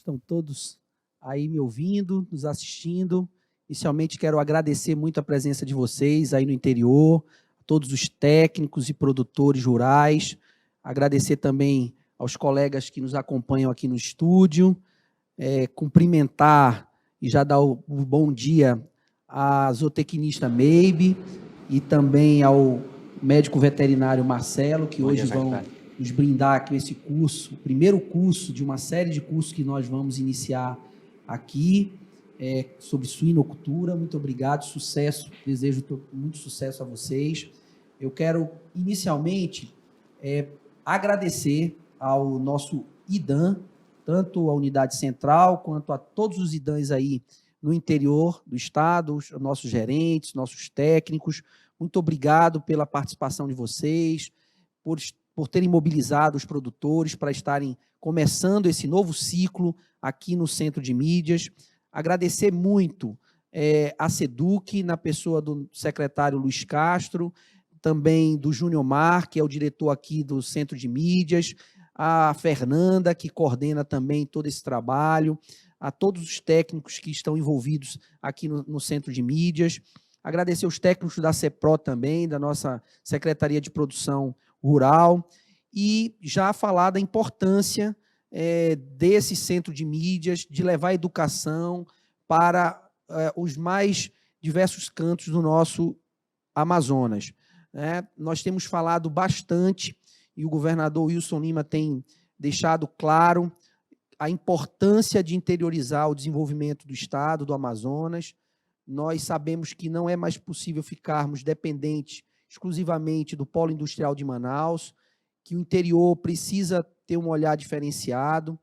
estão todos aí me ouvindo, nos assistindo. Inicialmente, quero agradecer muito a presença de vocês aí no interior, todos os técnicos e produtores rurais, agradecer também aos colegas que nos acompanham aqui no estúdio, cumprimentar e já dar o bom dia à zootecnista Maybe e também ao médico veterinário Marcelo, que hoje vão nos brindar com esse curso, o primeiro curso de uma série de cursos que nós vamos iniciar aqui, sobre suinocultura. Muito obrigado, sucesso, desejo muito sucesso a vocês. Eu quero, inicialmente, agradecer ao nosso IDAM, tanto a unidade central, quanto a todos os IDAMs aí no interior do estado, os nossos gerentes, nossos técnicos. Muito obrigado pela participação de vocês, por terem mobilizado os produtores para estarem começando esse novo ciclo aqui no Centro de Mídias. Agradecer muito a SEDUC, na pessoa do secretário Luiz Castro, também do Júnior Mar, que é o diretor aqui do Centro de Mídias, a Fernanda, que coordena também todo esse trabalho, a todos os técnicos que estão envolvidos aqui no Centro de Mídias. Agradecer os técnicos da CEPRO também, da nossa Secretaria de Produção Rural, e já falar da importância desse Centro de Mídias, de levar a educação para os mais diversos cantos do nosso Amazonas. Nós temos falado bastante, e o governador Wilson Lima tem deixado claro a importância de interiorizar o desenvolvimento do estado, do Amazonas. Nós sabemos que não é mais possível ficarmos dependentes exclusivamente do polo industrial de Manaus, que o interior precisa ter um olhar diferenciado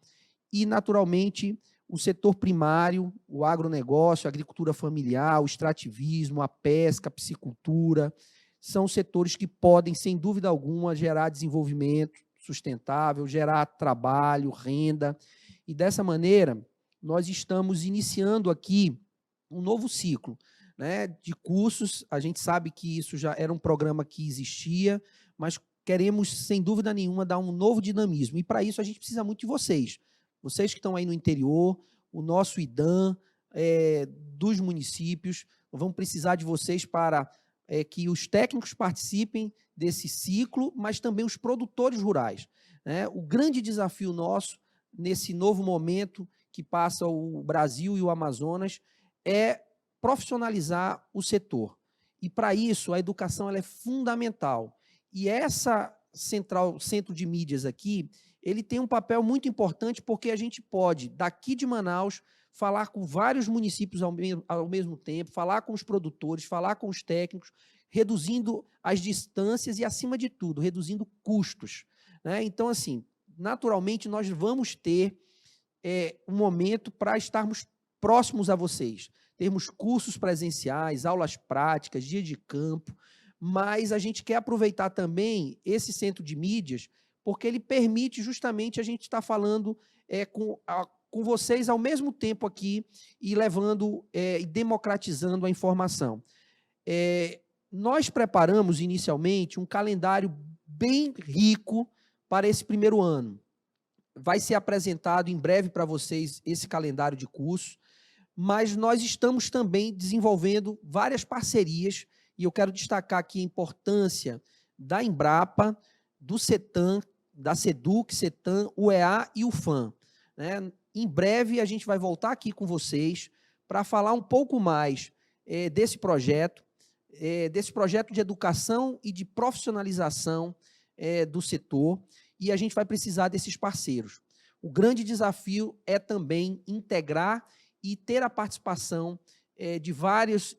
e, naturalmente, o setor primário, o agronegócio, a agricultura familiar, o extrativismo, a pesca, a piscicultura, são setores que podem, sem dúvida alguma, gerar desenvolvimento sustentável, gerar trabalho, renda. E, dessa maneira, nós estamos iniciando aqui um novo ciclo, de cursos. A gente sabe que isso já era um programa que existia, mas queremos, sem dúvida nenhuma, dar um novo dinamismo. E, para isso, a gente precisa muito de vocês. Vocês que estão aí no interior, o nosso IDAM, dos municípios, vamos precisar de vocês para que os técnicos participem desse ciclo, mas também os produtores rurais. O grande desafio nosso, nesse novo momento que passa o Brasil e o Amazonas, é profissionalizar o setor. E, para isso, a educação ela é fundamental. E essa centro de mídias aqui, ele tem um papel muito importante, porque a gente pode, daqui de Manaus, falar com vários municípios ao mesmo tempo, falar com os produtores, falar com os técnicos, reduzindo as distâncias e, acima de tudo, reduzindo custos. Então, assim, naturalmente, nós vamos ter um momento para estarmos próximos a vocês. Termos cursos presenciais, aulas práticas, dia de campo, mas a gente quer aproveitar também esse centro de mídias, porque ele permite justamente a gente estar falando com vocês ao mesmo tempo aqui e levando e democratizando a informação. Nós preparamos inicialmente um calendário bem rico para esse primeiro ano. Vai ser apresentado em breve para vocês esse calendário de curso, mas nós estamos também desenvolvendo várias parcerias, e eu quero destacar aqui a importância da Embrapa, do CETAM, da SEDUC, CETAM, UEA e o FAM. Em breve, a gente vai voltar aqui com vocês para falar um pouco mais desse projeto de educação e de profissionalização do setor, e a gente vai precisar desses parceiros. O grande desafio é também integrar e ter a participação de várias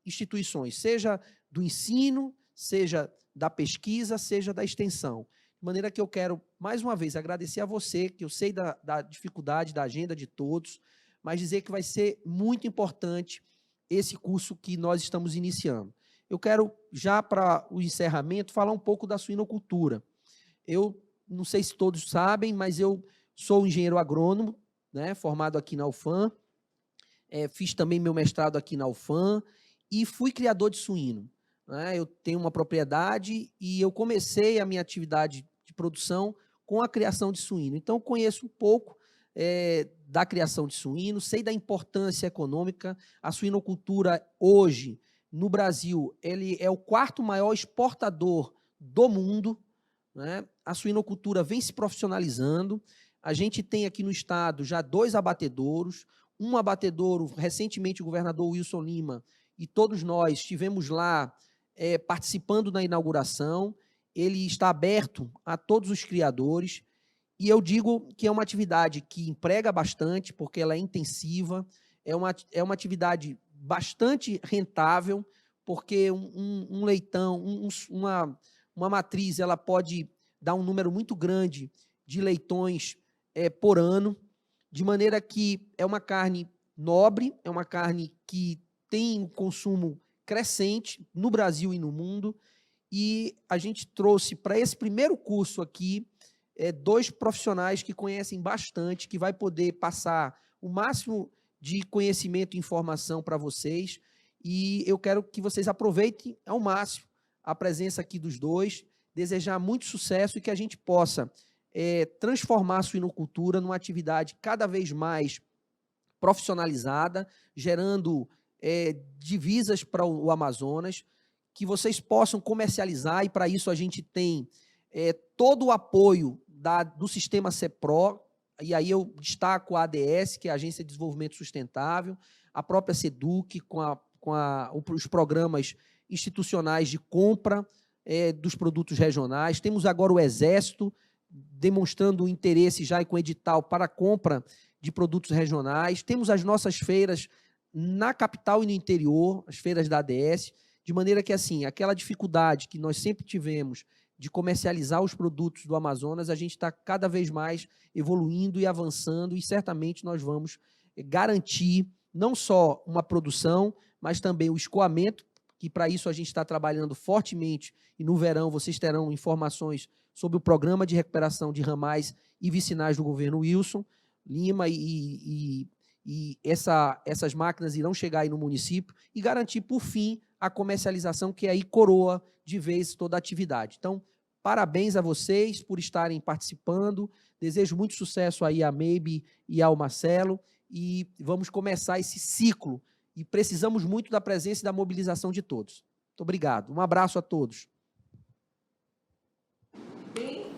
instituições, seja do ensino, seja da pesquisa, seja da extensão. De maneira que eu quero, mais uma vez, agradecer a você, que eu sei da dificuldade da agenda de todos, mas dizer que vai ser muito importante esse curso que nós estamos iniciando. Eu quero, já para o encerramento, falar um pouco da suinocultura. Eu não sei se todos sabem, mas eu sou engenheiro agrônomo, formado aqui na UFAM, fiz também meu mestrado aqui na UFAM e fui criador de suíno. Eu tenho uma propriedade e eu comecei a minha atividade de produção com a criação de suíno. Então, conheço um pouco da criação de suínos, sei da importância econômica. A suinocultura hoje, no Brasil, ele é o 4º maior exportador do mundo, né? A suinocultura vem se profissionalizando. A gente tem aqui no estado já 2 abatedouros, um abatedouro, recentemente o governador Wilson Lima e todos nós estivemos lá participando da inauguração. Ele está aberto a todos os criadores. E eu digo que é uma atividade que emprega bastante, porque ela é intensiva, é uma atividade bastante rentável, porque um leitão, uma matriz, ela pode dar um número muito grande de leitões por ano, de maneira que é uma carne nobre, é uma carne que tem um consumo crescente no Brasil e no mundo, e a gente trouxe para esse primeiro curso aqui 2 profissionais que conhecem bastante, que vai poder passar o máximo de conhecimento e informação para vocês, e eu quero que vocês aproveitem ao máximo a presença aqui dos 2, desejar muito sucesso e que a gente possa transformar a suinocultura numa atividade cada vez mais profissionalizada, gerando divisas para o Amazonas, que vocês possam comercializar, e para isso a gente tem todo o apoio do sistema CEPRO, e aí eu destaco a ADS, que é a Agência de Desenvolvimento Sustentável, a própria SEDUC, os programas institucionais de compra dos produtos regionais. Temos agora o Exército, demonstrando interesse já com edital para a compra de produtos regionais. Temos as nossas feiras na capital e no interior, as feiras da ADS, de maneira que, assim, aquela dificuldade que nós sempre tivemos de comercializar os produtos do Amazonas, a gente está cada vez mais evoluindo e avançando, e certamente nós vamos garantir não só uma produção, mas também o escoamento, que para isso a gente está trabalhando fortemente, e no verão vocês terão informações sobre o programa de recuperação de ramais e vicinais do governo Wilson Lima, e essas máquinas irão chegar aí no município, e garantir, por fim, a comercialização, que aí coroa de vez toda a atividade. Então, parabéns a vocês por estarem participando, desejo muito sucesso aí a Maybe e ao Marcelo, e vamos começar esse ciclo, e precisamos muito da presença e da mobilização de todos. Muito obrigado, um abraço a todos.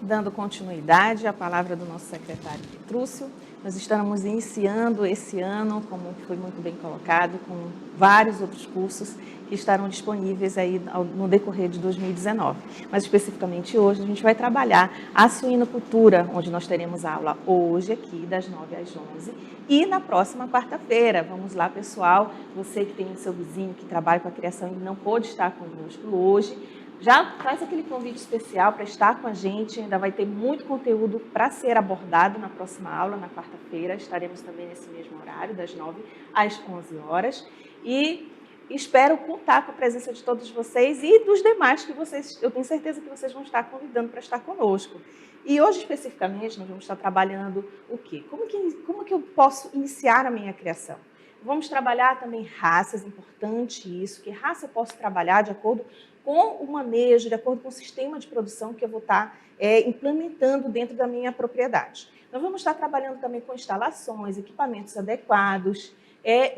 Dando continuidade à palavra do nosso secretário Petrúcio, nós estamos iniciando esse ano, como foi muito bem colocado, com vários outros cursos que estarão disponíveis aí no decorrer de 2019. Mas, especificamente hoje, a gente vai trabalhar a suinocultura, onde nós teremos aula hoje aqui, das 9 às 11, e na próxima quarta-feira. Vamos lá, pessoal, você que tem o seu vizinho que trabalha com a criação e não pôde estar conosco hoje, já faz aquele convite especial para estar com a gente, ainda vai ter muito conteúdo para ser abordado na próxima aula, na quarta-feira. Estaremos também nesse mesmo horário, das 9 às 11 horas. E espero contar com a presença de todos vocês e dos demais que eu tenho certeza que vocês vão estar convidando para estar conosco. E hoje, especificamente, nós vamos estar trabalhando o quê? Como que eu posso iniciar a minha criação? Vamos trabalhar também raças, importante isso, que raça eu posso trabalhar de acordo com o manejo, de acordo com o sistema de produção que eu vou estar implementando dentro da minha propriedade. Nós vamos estar trabalhando também com instalações, equipamentos adequados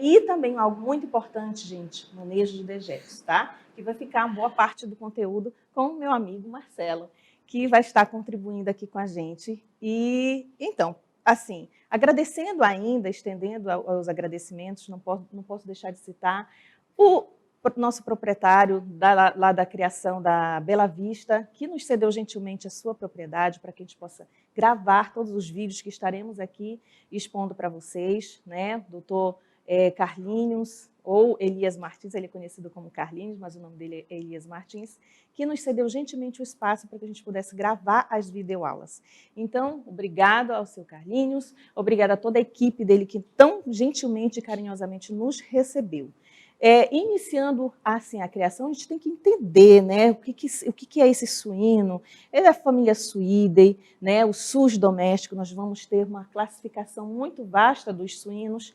e também algo muito importante, gente, manejo de dejetos, tá? Que vai ficar uma boa parte do conteúdo com o meu amigo Marcelo, que vai estar contribuindo aqui com a gente. E, então, assim, agradecendo ainda, estendendo os agradecimentos, não posso deixar de citar o nosso proprietário lá da criação da Bela Vista, que nos cedeu gentilmente a sua propriedade para que a gente possa gravar todos os vídeos que estaremos aqui expondo para vocês, né? Doutor Carlinhos, ou Elias Martins, ele é conhecido como Carlinhos, mas o nome dele é Elias Martins, que nos cedeu gentilmente o espaço para que a gente pudesse gravar as videoaulas. Então, obrigado ao seu Carlinhos, obrigado a toda a equipe dele que tão gentilmente e carinhosamente nos recebeu. Iniciando assim a criação, a gente tem que entender, né, o que é esse suíno. Ele é a família Suídei, né, o sus doméstico. Nós vamos ter uma classificação muito vasta dos suínos.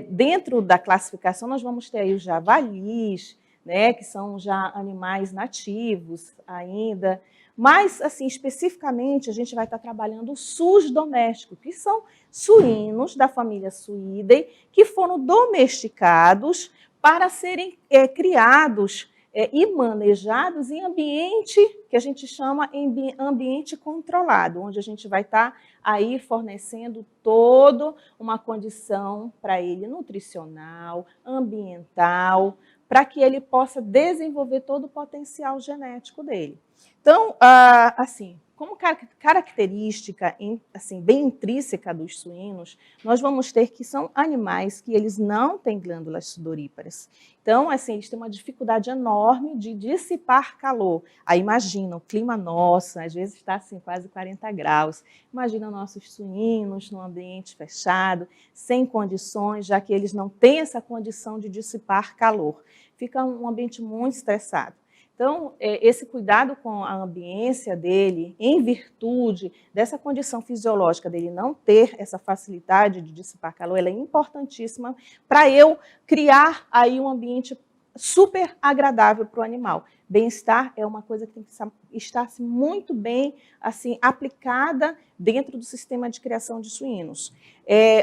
Dentro da classificação, nós vamos ter aí os javalis, né, que são já animais nativos ainda. Mas, assim, especificamente, a gente vai estar trabalhando o sus doméstico, que são suínos da família Suidae que foram domesticados para serem criados e manejados em ambiente que a gente chama ambiente controlado, onde a gente vai estar aí fornecendo toda uma condição para ele nutricional, ambiental, para que ele possa desenvolver todo o potencial genético dele. Então, assim, como característica assim, bem intrínseca dos suínos, nós vamos ter que são animais que eles não têm glândulas sudoríparas. Então, assim, eles têm uma dificuldade enorme de dissipar calor. Aí imagina, o clima nosso, às vezes está assim, quase 40 graus. Imagina nossos suínos num ambiente fechado, sem condições, já que eles não têm essa condição de dissipar calor. Fica um ambiente muito estressado. Então, esse cuidado com a ambiência dele, em virtude dessa condição fisiológica dele não ter essa facilidade de dissipar calor, ela é importantíssima para eu criar aí um ambiente super agradável para o animal. Bem-estar é uma coisa que tem que estar muito bem assim, aplicada dentro do sistema de criação de suínos.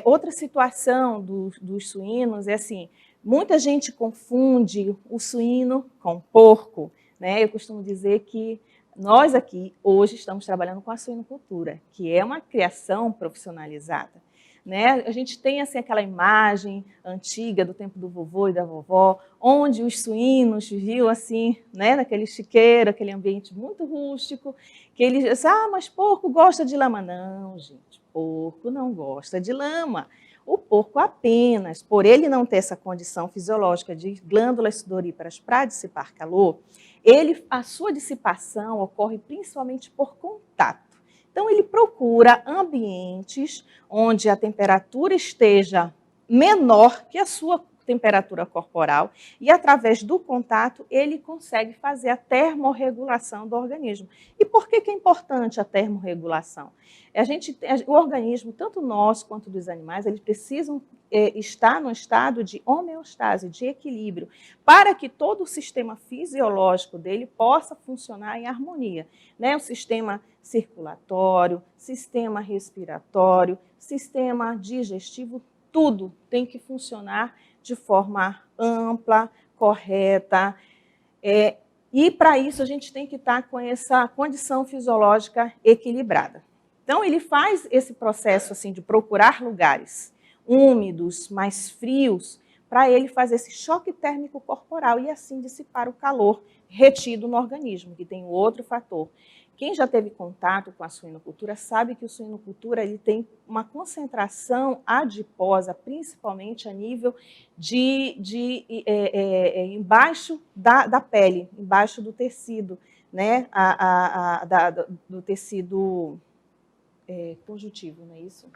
Outra situação dos suínos é assim, muita gente confunde o suíno com porco. Né? Eu costumo dizer que nós aqui, hoje, estamos trabalhando com a suinocultura, que é uma criação profissionalizada. Né? A gente tem assim, aquela imagem antiga do tempo do vovô e da vovó, onde os suínos viviam assim, né? Naquele chiqueiro, aquele ambiente muito rústico, que eles dizem, mas porco gosta de lama. Não, gente, porco não gosta de lama. O porco apenas, por ele não ter essa condição fisiológica de glândulas sudoríparas para dissipar calor, a sua dissipação ocorre principalmente por contato. Então, ele procura ambientes onde a temperatura esteja menor que a sua temperatura corporal e, através do contato, ele consegue fazer a termorregulação do organismo. E por que é importante a termorregulação? O organismo, tanto nosso quanto dos animais, eles precisam estar no estado de homeostase, de equilíbrio, para que todo o sistema fisiológico dele possa funcionar em harmonia. Né? O sistema circulatório, sistema respiratório, sistema digestivo, tudo tem que funcionar de forma ampla, correta. E para isso a gente tem que estar com essa condição fisiológica equilibrada. Então ele faz esse processo assim de procurar lugares úmidos, mais frios, para ele fazer esse choque térmico corporal e assim dissipar o calor retido no organismo, que tem outro fator. Quem já teve contato com a suinocultura sabe que o suinocultura ele tem uma concentração adiposa, principalmente a nível embaixo da pele, embaixo do tecido, né? Do tecido conjuntivo, não é isso?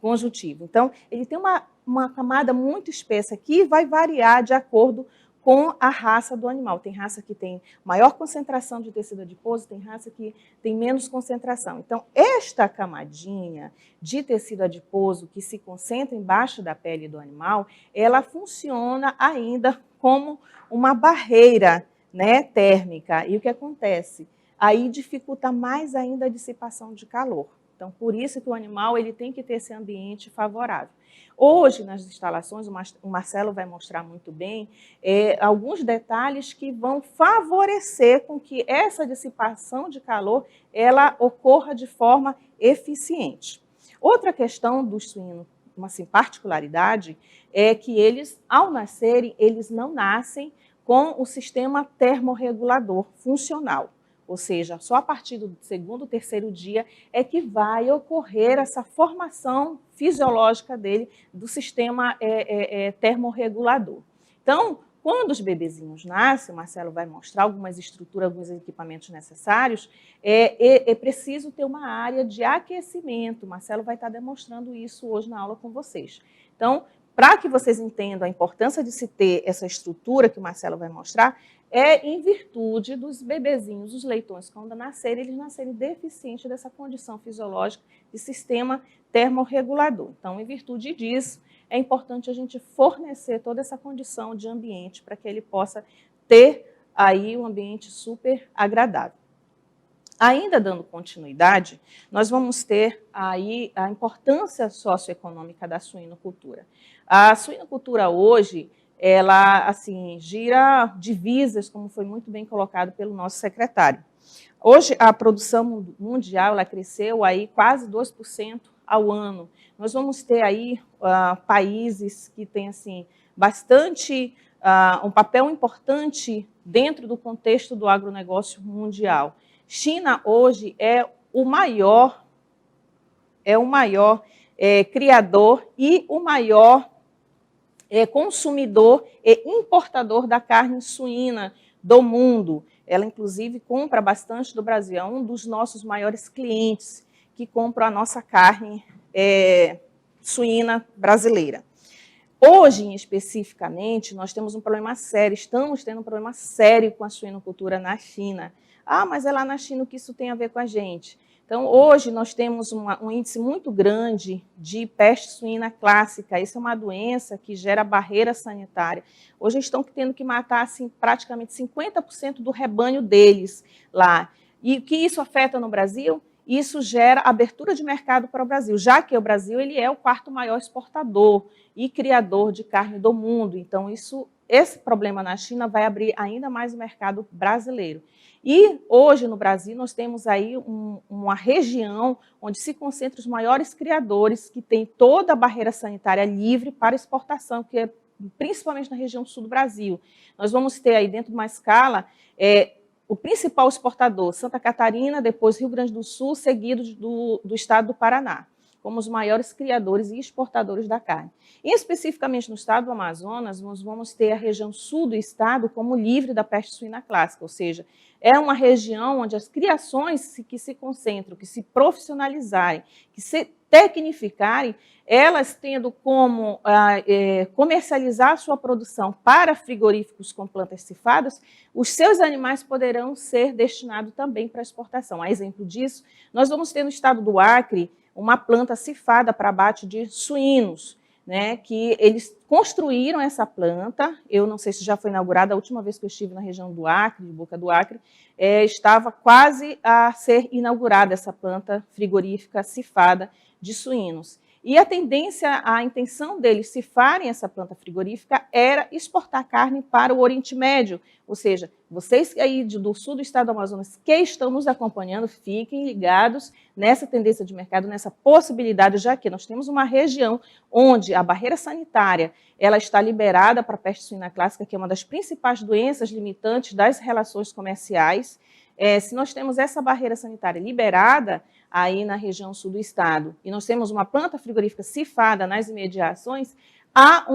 Conjuntivo. Então, ele tem uma camada muito espessa que vai variar de acordo com a raça do animal. Tem raça que tem maior concentração de tecido adiposo, tem raça que tem menos concentração. Então, esta camadinha de tecido adiposo que se concentra embaixo da pele do animal, ela funciona ainda como uma barreira, né, térmica. E o que acontece? Aí dificulta mais ainda a dissipação de calor. Então, por isso que o animal ele tem que ter esse ambiente favorável. Hoje, nas instalações, o Marcelo vai mostrar muito bem alguns detalhes que vão favorecer com que essa dissipação de calor ela ocorra de forma eficiente. Outra questão dos suínos, uma assim, particularidade, é que eles, ao nascerem, eles não nascem com o sistema termorregulador funcional. Ou seja, só a partir do segundo, terceiro dia é que vai ocorrer essa formação fisiológica dele, do sistema termorregulador. Então, quando os bebezinhos nascem, o Marcelo vai mostrar algumas estruturas, alguns equipamentos necessários, é preciso ter uma área de aquecimento. O Marcelo vai estar demonstrando isso hoje na aula com vocês. Então, para que vocês entendam a importância de se ter essa estrutura que o Marcelo vai mostrar, é em virtude dos bebezinhos, os leitões, quando nascerem, eles nascerem deficientes dessa condição fisiológica de sistema termorregulador. Então, em virtude disso, é importante a gente fornecer toda essa condição de ambiente para que ele possa ter aí um ambiente super agradável. Ainda dando continuidade, nós vamos ter aí a importância socioeconômica da suinocultura. A suinocultura hoje, ela assim, gira divisas, como foi muito bem colocado pelo nosso secretário. Hoje, a produção mundial ela cresceu aí quase 2% ao ano. Nós vamos ter aí países que têm assim, bastante, um papel importante dentro do contexto do agronegócio mundial. China hoje é o maior criador e o maior consumidor e importador da carne suína do mundo. Ela, inclusive, compra bastante do Brasil. É um dos nossos maiores clientes que compra a nossa carne suína brasileira. Hoje, especificamente, nós temos um problema sério, estamos tendo um problema sério com a suinocultura na China. Ah, mas é lá na China o que isso tem a ver com a gente? Então, hoje nós temos um índice muito grande de peste suína clássica. Isso é uma doença que gera barreira sanitária. Hoje estão tendo que matar assim, praticamente 50% do rebanho deles lá. E o que isso afeta no Brasil? Isso gera abertura de mercado para o Brasil, já que o Brasil ele é o quarto maior exportador e criador de carne do mundo. Então, esse problema na China vai abrir ainda mais o mercado brasileiro. E hoje no Brasil nós temos aí uma região onde se concentram os maiores criadores que tem toda a barreira sanitária livre para exportação, que é principalmente na região sul do Brasil. Nós vamos ter aí dentro de uma escala o principal exportador, Santa Catarina, depois Rio Grande do Sul, seguido do estado do Paraná, como os maiores criadores e exportadores da carne. E especificamente no estado do Amazonas, nós vamos ter a região sul do estado como livre da peste suína clássica, ou seja, é uma região onde as criações que se concentram, que se profissionalizarem, que se tecnificarem, elas tendo como comercializar a sua produção para frigoríficos com plantas cifadas, os seus animais poderão ser destinados também para exportação. A exemplo disso, nós vamos ter no estado do Acre uma planta cifada para abate de suínos, né, que eles construíram essa planta. Eu não sei se já foi inaugurada, a última vez que eu estive na região do Acre, de Boca do Acre, estava quase a ser inaugurada essa planta frigorífica cifada de suínos. E a tendência, a intenção deles cifarem essa planta frigorífica era exportar carne para o Oriente Médio. Ou seja, vocês aí do sul do estado do Amazonas que estão nos acompanhando, fiquem ligados nessa tendência de mercado, nessa possibilidade, já que nós temos uma região onde a barreira sanitária ela está liberada para a peste suína clássica, que é uma das principais doenças limitantes das relações comerciais. Se nós temos essa barreira sanitária liberada aí na região sul do estado, e nós temos uma planta frigorífica cifada nas imediações, há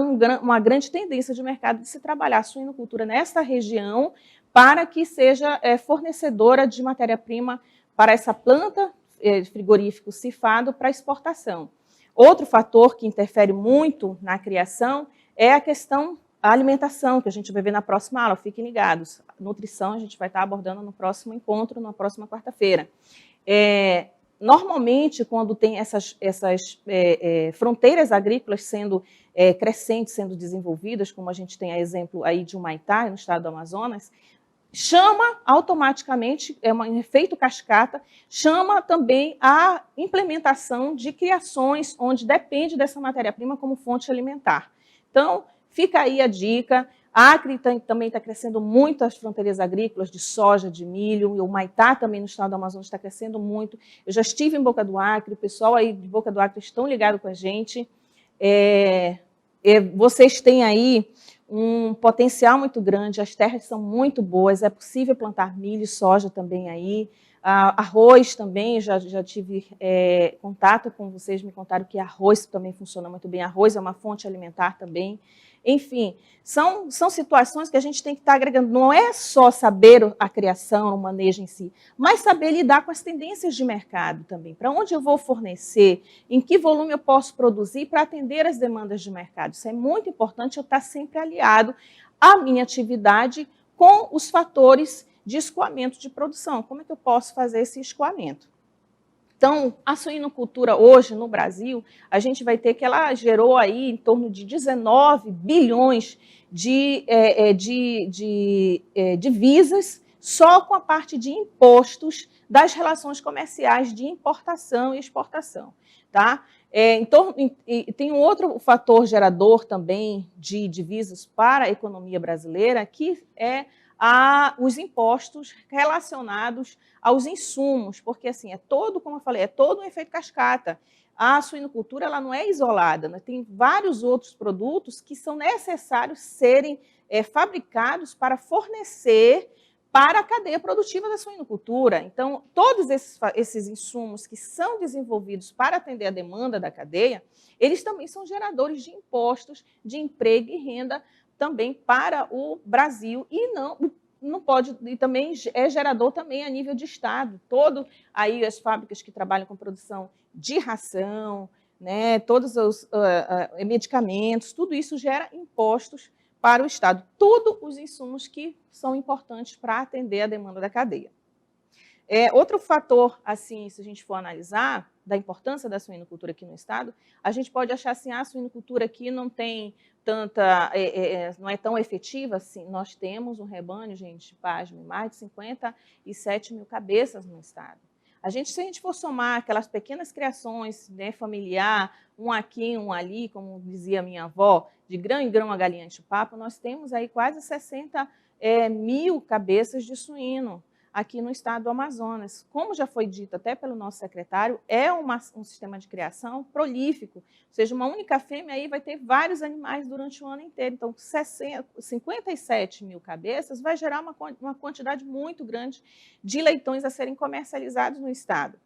uma grande tendência de mercado de se trabalhar a suinocultura nessa região para que seja fornecedora de matéria-prima para essa planta frigorífico cifado para exportação. Outro fator que interfere muito na criação é a questão da alimentação, que a gente vai ver na próxima aula, fiquem ligados. Nutrição a gente vai estar abordando no próximo encontro, na próxima quarta-feira. Normalmente, quando tem essas fronteiras agrícolas sendo crescentes, sendo desenvolvidas, como a gente tem a exemplo aí de Humaitá, no estado do Amazonas, chama automaticamente, é um efeito cascata, chama também a implementação de criações onde depende dessa matéria-prima como fonte alimentar. Então, fica aí a dica. A Acre também está crescendo muito as fronteiras agrícolas de soja, de milho, e o Humaitá também no estado do Amazonas está crescendo muito. Eu já estive em Boca do Acre, o pessoal aí de Boca do Acre estão ligados com a gente. Vocês têm aí um potencial muito grande, as terras são muito boas, é possível plantar milho e soja também aí. Arroz também, já tive contato com vocês, me contaram que arroz também funciona muito bem. Arroz é uma fonte alimentar também. Enfim, são situações que a gente tem que estar agregando. Não é só saber a criação, o manejo em si, mas saber lidar com as tendências de mercado também. Para onde eu vou fornecer, em que volume eu posso produzir para atender as demandas de mercado. Isso é muito importante, eu estar sempre aliado à minha atividade com os fatores de escoamento de produção. Como é que eu posso fazer esse escoamento? Então, a suinocultura hoje no Brasil, a gente vai ter que ela gerou aí em torno de 19 bilhões de divisas só com a parte de impostos das relações comerciais de importação e exportação. Tá? Tem um outro fator gerador também de divisas para a economia brasileira, que é os impostos relacionados aos insumos, porque assim, como eu falei, é todo um efeito cascata. A suinocultura ela não é isolada, né? Tem vários outros produtos que são necessários serem fabricados para fornecer para a cadeia produtiva da suinocultura. Então, todos esses insumos que são desenvolvidos para atender a demanda da cadeia, eles também são geradores de impostos, de emprego e renda também para o Brasil não pode, e também é gerador também a nível de Estado. Todo aí as fábricas que trabalham com produção de ração, né, todos os medicamentos, tudo isso gera impostos para o Estado. Todos os insumos que são importantes para atender a demanda da cadeia. Outro fator, assim, se a gente for analisar, da importância da suinocultura aqui no Estado, a gente pode achar assim, a suinocultura aqui não tem tanta, não é tão efetiva assim. Nós temos um rebanho, gente, pasme, mais de 57 mil cabeças no Estado. Se a gente for somar aquelas pequenas criações, né, familiar, um aqui, um ali, como dizia minha avó, de grão em grão a galinha enche o papo, nós temos aí quase 60 mil cabeças de suíno aqui no estado do Amazonas. Como já foi dito até pelo nosso secretário, é um sistema de criação prolífico, ou seja, uma única fêmea aí vai ter vários animais durante o ano inteiro. Então, 57 mil cabeças vai gerar uma quantidade muito grande de leitões a serem comercializados no estado.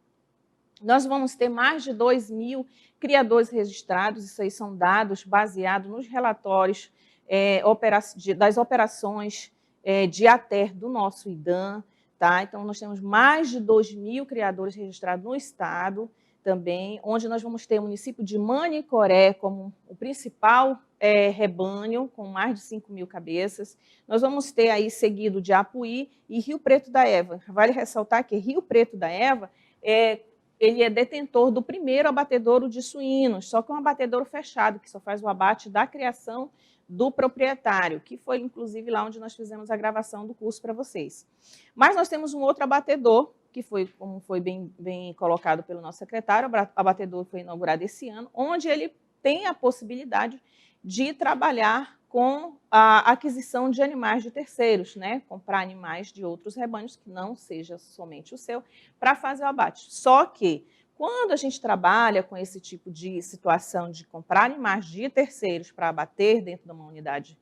Nós vamos ter mais de 2 mil criadores registrados, isso aí são dados baseados nos relatórios das operações de ATER do nosso IDAM. Tá? Então, nós temos mais de 2 mil criadores registrados no estado também, onde nós vamos ter o município de Manicoré como o principal rebanho, com mais de 5 mil cabeças. Nós vamos ter aí seguido de Apuí e Rio Preto da Eva. Vale ressaltar que Rio Preto da Eva ele é detentor do primeiro abatedouro de suínos, só que é um abatedouro fechado, que só faz o abate da criação do proprietário, que foi, inclusive, lá onde nós fizemos a gravação do curso para vocês. Mas nós temos um outro abatedor, que foi, como foi bem colocado pelo nosso secretário, o abatedor foi inaugurado esse ano, onde ele tem a possibilidade de trabalhar com a aquisição de animais de terceiros, né? Comprar animais de outros rebanhos, que não seja somente o seu, para fazer o abate. Só que, quando a gente trabalha com esse tipo de situação de comprar animais de terceiros para abater dentro de uma unidade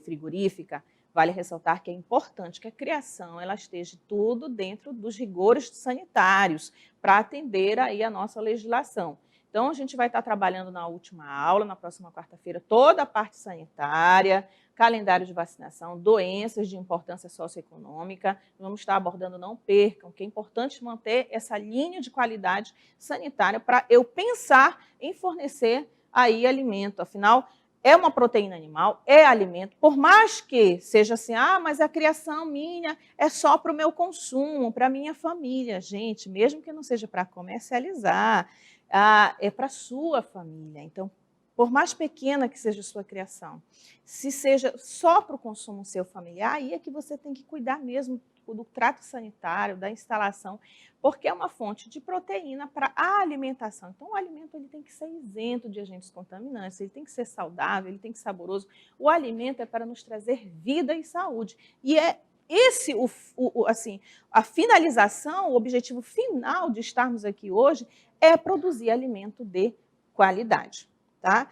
frigorífica, vale ressaltar que é importante que a criação ela esteja tudo dentro dos rigores sanitários para atender aí a nossa legislação. Então, a gente vai estar trabalhando na última aula, na próxima quarta-feira, toda a parte sanitária, calendário de vacinação, doenças de importância socioeconômica. Vamos estar abordando, não percam, que é importante manter essa linha de qualidade sanitária para eu pensar em fornecer aí alimento. Afinal, é uma proteína animal, é alimento, por mais que seja assim, mas a criação minha é só para o meu consumo, para a minha família. Gente, mesmo que não seja para comercializar, é para a sua família. Então, por mais pequena que seja a sua criação, se seja só para o consumo seu familiar, aí é que você tem que cuidar mesmo do trato sanitário, da instalação, porque é uma fonte de proteína para a alimentação. Então, o alimento ele tem que ser isento de agentes contaminantes, ele tem que ser saudável, ele tem que ser saboroso. O alimento é para nos trazer vida e saúde. E é esse, assim, a finalização, o objetivo final de estarmos aqui hoje é produzir alimento de qualidade. Tá?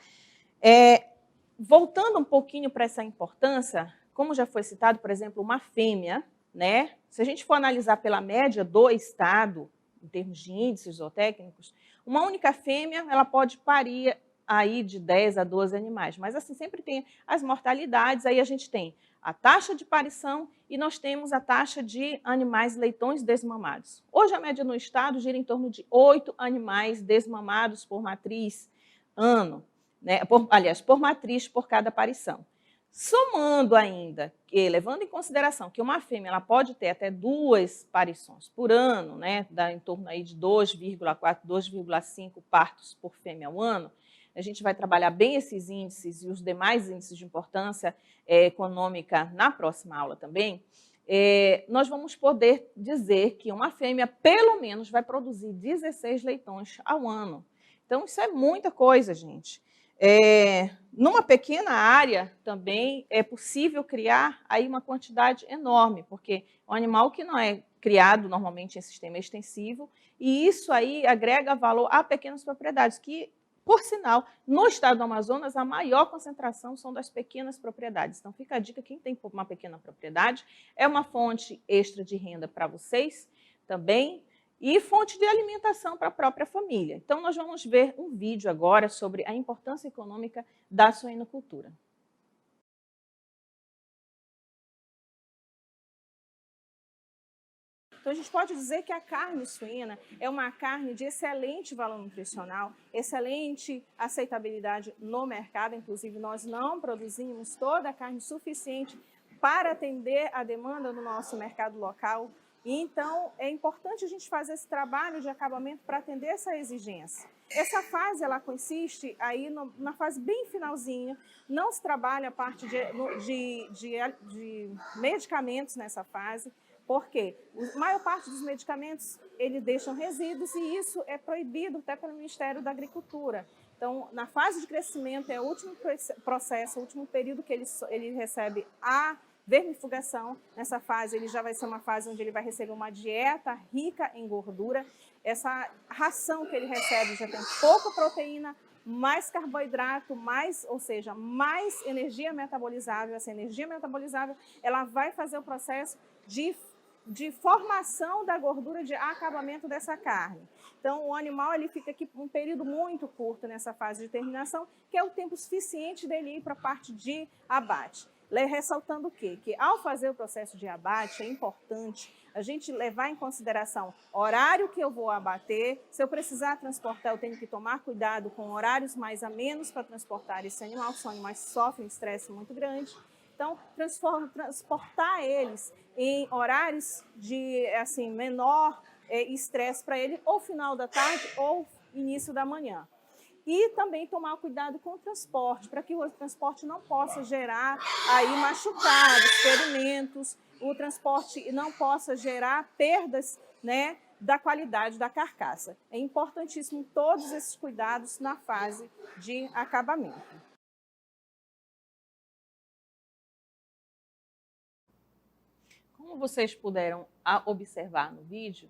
Voltando um pouquinho para essa importância, como já foi citado, por exemplo, uma fêmea, né? Se a gente for analisar pela média do estado, em termos de índices zootécnicos, uma única fêmea ela pode parir aí de 10 a 12 animais, mas assim sempre tem as mortalidades, aí a gente tem a taxa de parição e nós temos a taxa de animais leitões desmamados. Hoje a média no estado gira em torno de 8 animais desmamados por matriz ano, né? Por matriz por cada aparição. Somando ainda, levando em consideração que uma fêmea ela pode ter até 2 parições por ano, né? Dá em torno aí de 2,4, 2,5 partos por fêmea ao ano, a gente vai trabalhar bem esses índices e os demais índices de importância econômica na próxima aula também. nós vamos poder dizer que uma fêmea, pelo menos, vai produzir 16 leitões ao ano. Então, isso é muita coisa, gente. Numa pequena área, também, é possível criar aí uma quantidade enorme, porque é um animal que não é criado normalmente em sistema extensivo, e isso aí agrega valor a pequenas propriedades, que, por sinal, no estado do Amazonas, a maior concentração são das pequenas propriedades. Então, fica a dica, quem tem uma pequena propriedade, é uma fonte extra de renda para vocês também, e fonte de alimentação para a própria família. Então, nós vamos ver um vídeo agora sobre a importância econômica da suinocultura. Então, a gente pode dizer que a carne suína é uma carne de excelente valor nutricional, excelente aceitabilidade no mercado. Inclusive, nós não produzimos toda a carne suficiente para atender a demanda do nosso mercado local. Então, é importante a gente fazer esse trabalho de acabamento para atender essa exigência. Essa fase, ela consiste aí na fase bem finalzinha, não se trabalha a parte de medicamentos nessa fase, porque a maior parte dos medicamentos, eles deixam resíduos e isso é proibido até pelo Ministério da Agricultura. Então, na fase de crescimento, é o último processo, o último período que ele recebe a vermifugação. Nessa fase, ele já vai ser uma fase onde ele vai receber uma dieta rica em gordura. Essa ração que ele recebe já tem pouca proteína, mais carboidrato, ou seja, mais energia metabolizável. Essa energia metabolizável, ela vai fazer o processo de formação da gordura, de acabamento dessa carne. Então, o animal ele fica aqui um período muito curto nessa fase de terminação, que é o tempo suficiente dele ir para a parte de abate. Ressaltando o quê? Que ao fazer o processo de abate, é importante a gente levar em consideração o horário que eu vou abater. Se eu precisar transportar, eu tenho que tomar cuidado com horários mais a menos para transportar esse animal, que são animais que sofrem um estresse muito grande. Então, transportar eles em horários de menor estresse para ele, ou final da tarde ou início da manhã. E também tomar cuidado com o transporte, para que o transporte não possa gerar aí machucados, ferimentos, o transporte não possa gerar perdas, né, da qualidade da carcaça. É importantíssimo todos esses cuidados na fase de acabamento. Como vocês puderam observar no vídeo,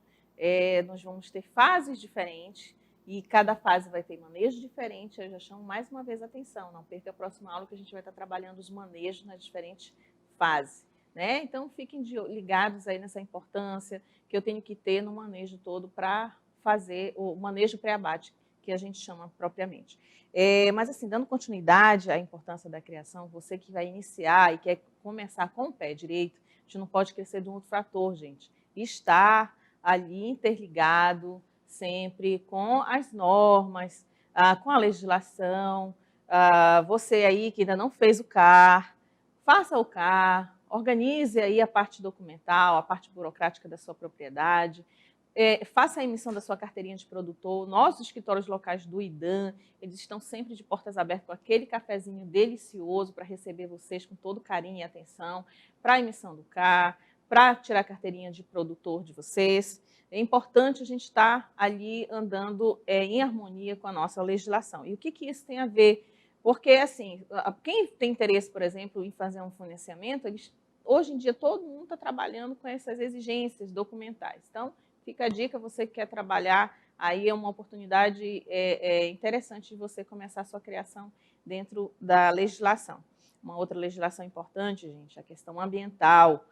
nós vamos ter fases diferentes e cada fase vai ter manejo diferente. Eu já chamo mais uma vez a atenção, não perca a próxima aula que a gente vai estar trabalhando os manejos nas diferentes fases, né? Então, fiquem ligados aí nessa importância que eu tenho que ter no manejo todo para fazer o manejo pré-abate, que a gente chama propriamente. Mas assim, dando continuidade à importância da criação, você que vai iniciar e quer começar com o pé direito, a gente não pode esquecer de um outro fator, gente. Estar ali interligado sempre com as normas, com a legislação. Você aí que ainda não fez o CAR, faça o CAR, organize aí a parte documental, a parte burocrática da sua propriedade, faça a emissão da sua carteirinha de produtor. Nossos escritórios locais do IDAM, eles estão sempre de portas abertas com aquele cafezinho delicioso para receber vocês com todo carinho e atenção, para a emissão do CAR, para tirar a carteirinha de produtor de vocês. É importante a gente estar ali andando em harmonia com a nossa legislação. E o que isso tem a ver? Porque, assim, quem tem interesse, por exemplo, em fazer um financiamento, hoje em dia todo mundo está trabalhando com essas exigências documentais. Então, fica a dica, você que quer trabalhar, aí é uma oportunidade interessante de você começar a sua criação dentro da legislação. Uma outra legislação importante, gente, a questão ambiental.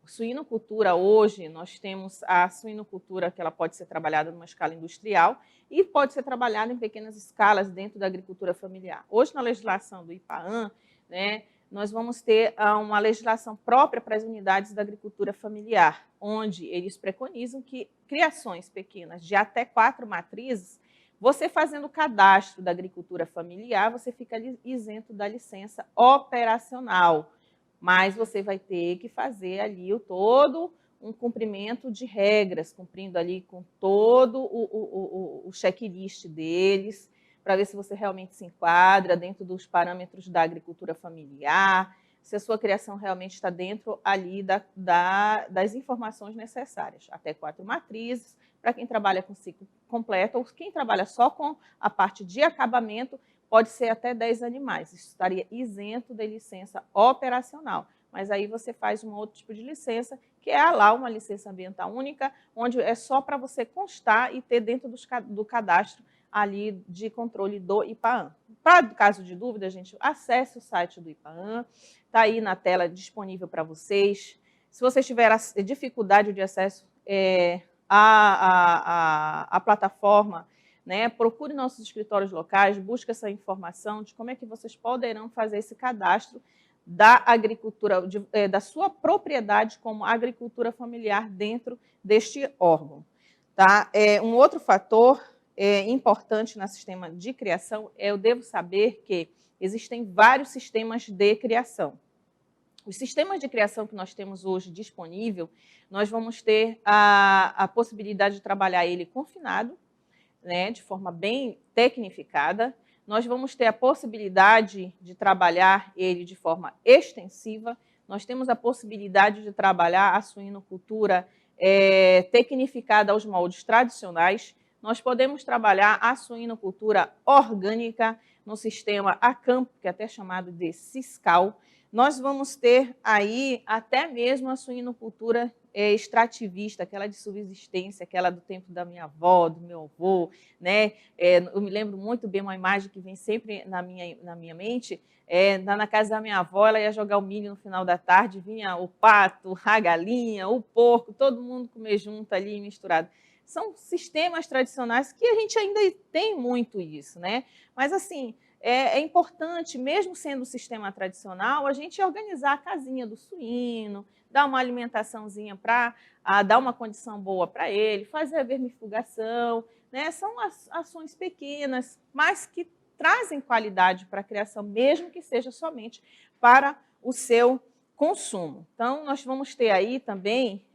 Suinocultura hoje, nós temos a suinocultura que ela pode ser trabalhada numa escala industrial e pode ser trabalhada em pequenas escalas dentro da agricultura familiar. Hoje, na legislação do IPAAM, né, nós vamos ter uma legislação própria para as unidades da agricultura familiar, onde eles preconizam que criações pequenas de até 4 matrizes, você fazendo o cadastro da agricultura familiar, você fica isento da licença operacional, mas você vai ter que fazer ali todo um cumprimento de regras, cumprindo ali com todo o checklist deles, para ver se você realmente se enquadra dentro dos parâmetros da agricultura familiar, se a sua criação realmente está dentro ali das informações necessárias. Até 4 matrizes, para quem trabalha com ciclo completo, ou quem trabalha só com a parte de acabamento, pode ser até 10 animais. Isso estaria isento de licença operacional. Mas aí você faz um outro tipo de licença, que é lá uma licença ambiental única, onde é só para você constar e ter dentro do cadastro ali de controle do IPAAM. Para caso de dúvida, gente, acesse o site do IPAAM, está aí na tela disponível para vocês. Se vocês tiverem dificuldade de acesso à plataforma, né, procure nossos escritórios locais, busque essa informação de como é que vocês poderão fazer esse cadastro da agricultura, da sua propriedade como agricultura familiar dentro deste órgão. Tá? Um outro fator importante no sistema de criação eu devo saber que existem vários sistemas de criação. Os sistemas de criação que nós temos hoje disponível, nós vamos ter a possibilidade de trabalhar ele confinado, né, de forma bem tecnificada. Nós vamos ter a possibilidade de trabalhar ele de forma extensiva. Nós temos a possibilidade de trabalhar a suinocultura tecnificada aos moldes tradicionais. Nós podemos trabalhar a suinocultura orgânica no sistema a campo, que é até chamado de Siscal. Nós vamos ter aí até mesmo a suinocultura extrativista, aquela de subsistência, aquela do tempo da minha avó, do meu avô, né? Eu me lembro muito bem uma imagem que vem sempre na minha mente, na casa da minha avó, ela ia jogar o milho no final da tarde, vinha o pato, a galinha, o porco, todo mundo comer junto ali, misturado. São sistemas tradicionais que a gente ainda tem muito isso, né? Mas assim, é importante, mesmo sendo um sistema tradicional, a gente organizar a casinha do suíno, dar uma alimentaçãozinha para dar uma condição boa para ele, fazer a vermifugação, né? São ações pequenas, mas que trazem qualidade para a criação, mesmo que seja somente para o seu consumo. Então, nós vamos ter aí também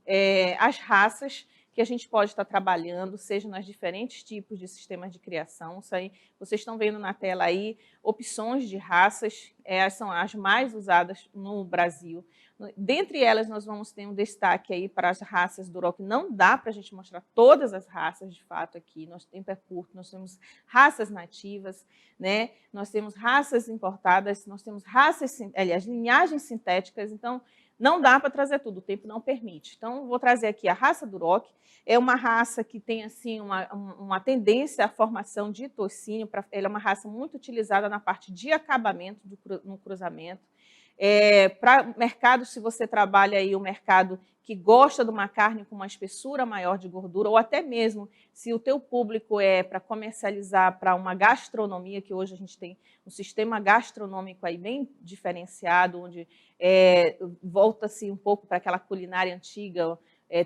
as raças que a gente pode estar trabalhando, seja nas diferentes tipos de sistemas de criação. Isso aí, vocês estão vendo na tela aí opções de raças, são as mais usadas no Brasil. Dentre elas, nós vamos ter um destaque aí para as raças do Duroc. Não dá para a gente mostrar todas as raças, de fato, aqui. Nosso tempo é curto, nós temos raças nativas, né? Nós temos raças importadas, nós temos raças, aliás, linhagens sintéticas, então não dá para trazer tudo, o tempo não permite. Então, vou trazer aqui a raça Duroc. É uma raça que tem assim, uma tendência à formação de tocínio. Ela é uma raça muito utilizada na parte de acabamento no cruzamento. Para mercado, se você trabalha aí o mercado que gosta de uma carne com uma espessura maior de gordura, ou até mesmo se o teu público é para comercializar para uma gastronomia, que hoje a gente tem um sistema gastronômico aí bem diferenciado, onde volta-se um pouco para aquela culinária antiga,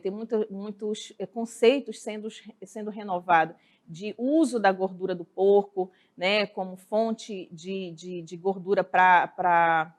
tem muitos conceitos sendo renovados de uso da gordura do porco, né, como fonte de gordura para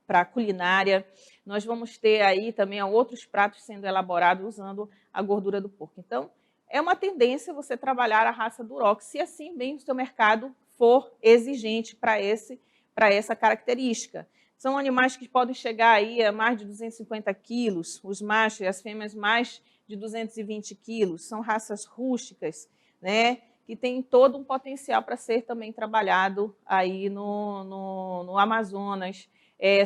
a culinária. Nós vamos ter aí também outros pratos sendo elaborados usando a gordura do porco. Então, é uma tendência você trabalhar a raça Duroc, se assim bem o seu mercado for exigente para essa característica. São animais que podem chegar aí a mais de 250 quilos, os machos e as fêmeas mais de 220 quilos. São raças rústicas, né, que têm todo um potencial para ser também trabalhado aí no Amazonas.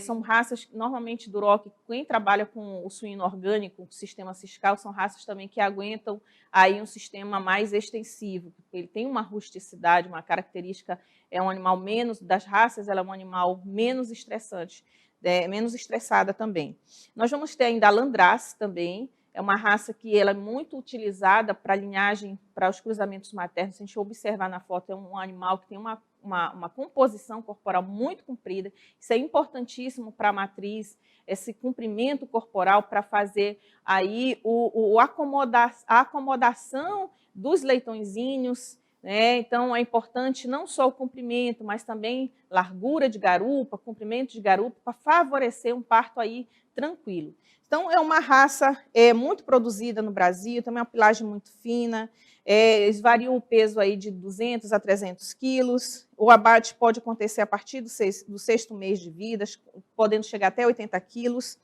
São raças, normalmente, Duroc, quem trabalha com o suíno orgânico, o sistema Siscal, são raças também que aguentam aí um sistema mais extensivo, porque ele tem uma rusticidade, uma característica, é um animal menos, das raças, ela é um animal menos estressante, menos estressada também. Nós vamos ter ainda a Landrace também, é uma raça que ela é muito utilizada para linhagem, para os cruzamentos maternos. Se a gente observar na foto, é um animal que tem uma composição corporal muito comprida. Isso é importantíssimo para a matriz, esse comprimento corporal para fazer aí a acomodação dos leitõezinhos, né? Então, é importante não só o comprimento, mas também largura de garupa, comprimento de garupa, para favorecer um parto aí tranquilo. Então, é uma raça muito produzida no Brasil, também é uma pilagem muito fina, eles variam o peso aí de 200 a 300 quilos, o abate pode acontecer a partir do sexto mês de vida, podendo chegar até 80 quilos,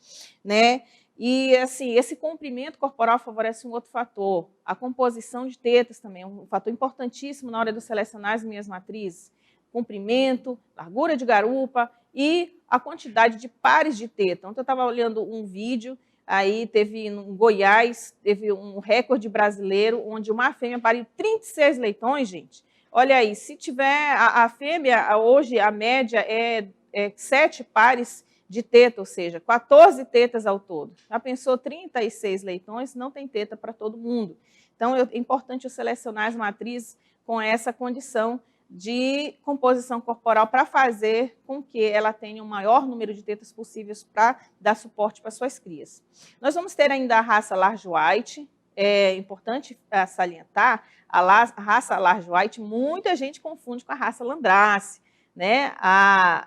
né? E, assim, esse comprimento corporal favorece um outro fator, a composição de tetas também, é um fator importantíssimo na hora de selecionar as minhas matrizes. Comprimento, largura de garupa e a quantidade de pares de teta. Ontem eu estava olhando um vídeo, aí teve em Goiás, teve um recorde brasileiro, onde uma fêmea pariu 36 leitões, gente. Olha aí, se tiver a fêmea, hoje a média é 7 pares de teta, ou seja, 14 tetas ao todo. Já pensou 36 leitões? Não tem teta para todo mundo. Então, é importante eu selecionar as matrizes com essa condição de composição corporal para fazer com que ela tenha o maior número de tetas possíveis para dar suporte para suas crias. Nós vamos ter ainda a raça Large White. É importante salientar, a raça Large White, muita gente confunde com a raça Landrace, né?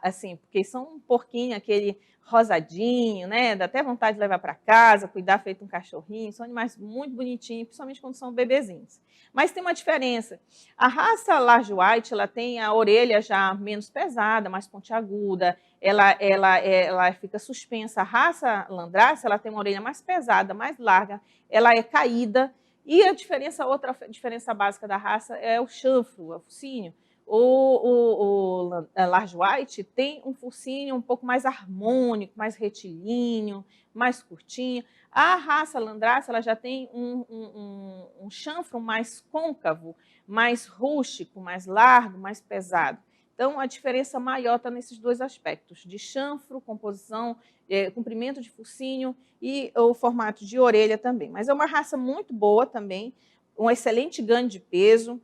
Assim, porque são um porquinho, aquele rosadinho, né? Dá até vontade de levar para casa, cuidar feito um cachorrinho. São animais muito bonitinhos, principalmente quando são bebezinhos. Mas tem uma diferença. A raça Large White, ela tem a orelha já menos pesada, mais pontiaguda, ela fica suspensa. A raça Landrace, ela tem uma orelha mais pesada, mais larga, ela é caída. E outra diferença básica da raça é o chanfro, o focinho. O Large White tem um focinho um pouco mais harmônico, mais retilíneo, mais curtinho. A raça Landrace, ela já tem um chanfro mais côncavo, mais rústico, mais largo, mais pesado. Então, a diferença maior está nesses dois aspectos, de chanfro, composição, comprimento de focinho e o formato de orelha também. Mas é uma raça muito boa também, um excelente ganho de peso.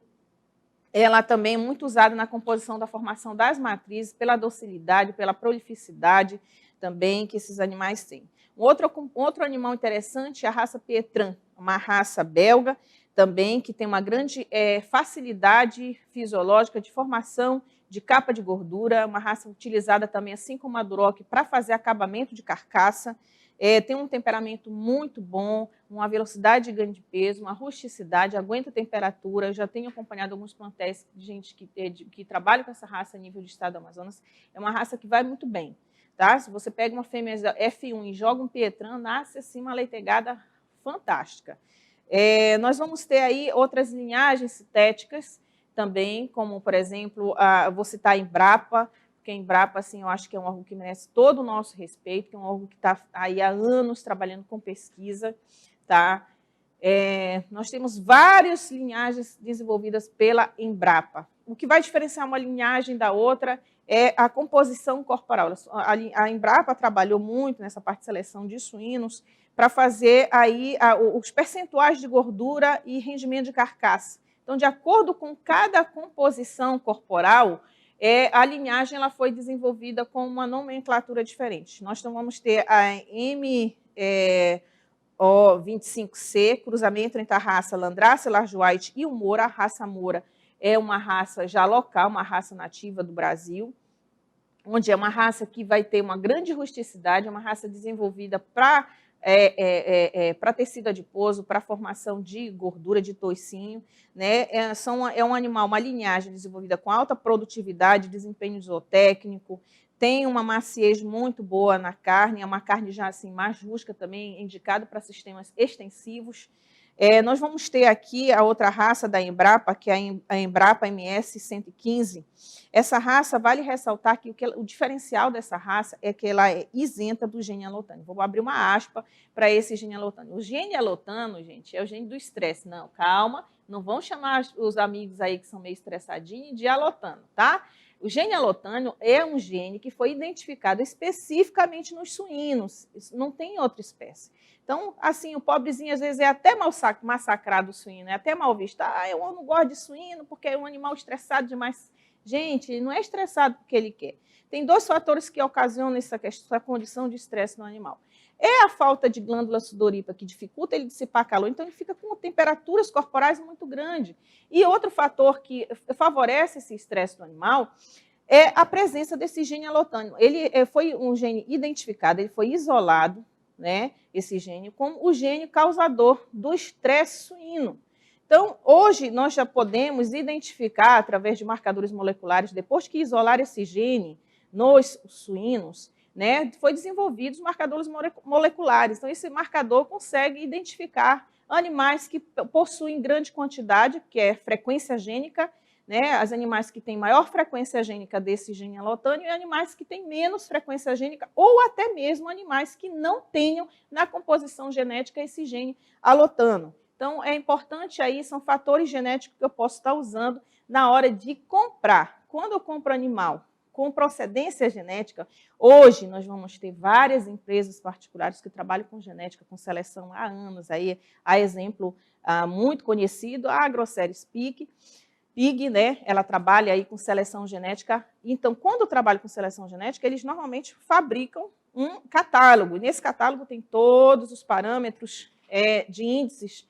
Ela também é muito usada na composição da formação das matrizes, pela docilidade, pela prolificidade também que esses animais têm. Outro animal interessante é a raça Pietran, uma raça belga também, que tem uma grande facilidade fisiológica de formação de capa de gordura, uma raça utilizada também, assim como a Duroc, para fazer acabamento de carcaça. Tem um temperamento muito bom, uma velocidade de ganho de peso, uma rusticidade, aguenta temperatura. Eu já tenho acompanhado alguns plantéis de gente que trabalha com essa raça a nível de estado do Amazonas. É uma raça que vai muito bem. Tá? Se você pega uma fêmea F1 e joga um Pietran, nasce assim uma leitegada fantástica. Nós vamos ter aí outras linhagens sintéticas também, como, por exemplo, vou citar a Embrapa, porque a Embrapa, assim, eu acho que é um órgão que merece todo o nosso respeito, que é um órgão que está aí há anos trabalhando com pesquisa. Tá? Nós temos várias linhagens desenvolvidas pela Embrapa. O que vai diferenciar uma linhagem da outra é a composição corporal. A Embrapa trabalhou muito nessa parte de seleção de suínos para fazer aí os percentuais de gordura e rendimento de carcaça. Então, de acordo com cada composição corporal, a linhagem ela foi desenvolvida com uma nomenclatura diferente. Nós então vamos ter a O25C, cruzamento entre a raça Landrace Large White e o Moura. A raça Moura é uma raça já local, uma raça nativa do Brasil, onde é uma raça que vai ter uma grande rusticidade, é uma raça desenvolvida para tecido adiposo, para formação de gordura, de toicinho. Né? É um animal, uma linhagem desenvolvida com alta produtividade, desempenho zootécnico, tem uma maciez muito boa na carne, é uma carne já assim, mais rústica também, indicado para sistemas extensivos. Nós vamos ter aqui a outra raça da Embrapa, que é a Embrapa MS 115. Essa raça, vale ressaltar que o diferencial dessa raça é que ela é isenta do gene alotano. Vou abrir uma aspa para esse gene alotano. O gene alotano, gente, é o gene do estresse. Não, calma, não vão chamar os amigos aí que são meio estressadinhos de alotano, tá? O gene alotano é um gene que foi identificado especificamente nos suínos, não tem outra espécie. Então, assim, o pobrezinho às vezes é até massacrado o suíno, é até mal visto. Eu não gosto de suíno porque é um animal estressado demais. Gente, ele não é estressado porque ele quer. Tem dois fatores que ocasionam essa condição de estresse no animal. É a falta de glândula sudorípara que dificulta ele dissipar calor, então ele fica com temperaturas corporais muito grandes. E outro fator que favorece esse estresse do animal é a presença desse gene alotânico. Ele foi um gene identificado, ele foi isolado, né, esse gene, como o gene causador do estresse suíno. Então, hoje, nós já podemos identificar, através de marcadores moleculares, depois que isolar esse gene nos suínos, né, foi desenvolvidos marcadores moleculares. Então, esse marcador consegue identificar animais que possuem grande quantidade, que é frequência gênica, né, os animais que têm maior frequência gênica desse gene alotânio e animais que têm menos frequência gênica, ou até mesmo animais que não tenham na composição genética esse gene alotano. Então, é importante aí, são fatores genéticos que eu posso estar usando na hora de comprar. Quando eu compro animal com procedência genética, hoje nós vamos ter várias empresas particulares que trabalham com genética, com seleção há anos. Aí, há exemplo muito conhecido, a AgroSéries Pig, né, ela trabalha aí com seleção genética. Então, quando eu trabalho com seleção genética, eles normalmente fabricam um catálogo. E nesse catálogo tem todos os parâmetros de índices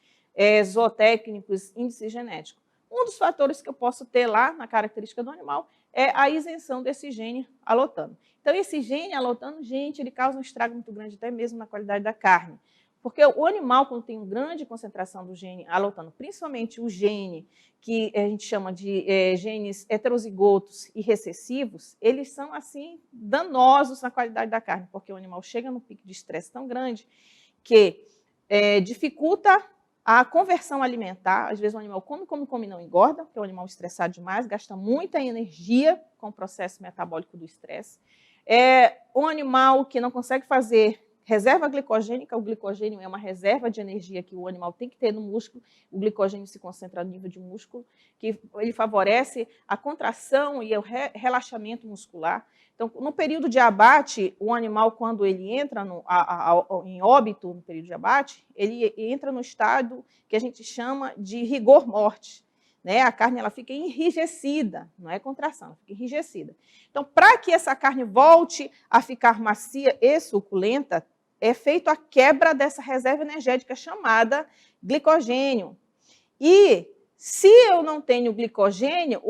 zootécnicos, índices genéticos. Um dos fatores que eu posso ter lá na característica do animal é a isenção desse gene alotano. Então, esse gene alotano, gente, ele causa um estrago muito grande, até mesmo na qualidade da carne. Porque o animal, quando tem uma grande concentração do gene alotano, principalmente o gene que a gente chama de genes heterozigotos e recessivos, eles são, assim, danosos na qualidade da carne, porque o animal chega num pico de estresse tão grande que dificulta a conversão alimentar. Às vezes o animal come e não engorda, porque é um animal estressado demais, gasta muita energia com o processo metabólico do estresse. É um animal que não consegue fazer reserva glicogênica. O glicogênio é uma reserva de energia que o animal tem que ter no músculo. O glicogênio se concentra no nível de músculo, que ele favorece a contração e o relaxamento muscular. Então, no período de abate, o animal, quando ele entra em óbito, no período de abate, ele entra no estado que a gente chama de rigor mortis. Né? A carne ela fica enrijecida, não é contração, ela fica enrijecida. Então, para que essa carne volte a ficar macia e suculenta, é feita a quebra dessa reserva energética chamada glicogênio. E se eu não tenho glicogênio,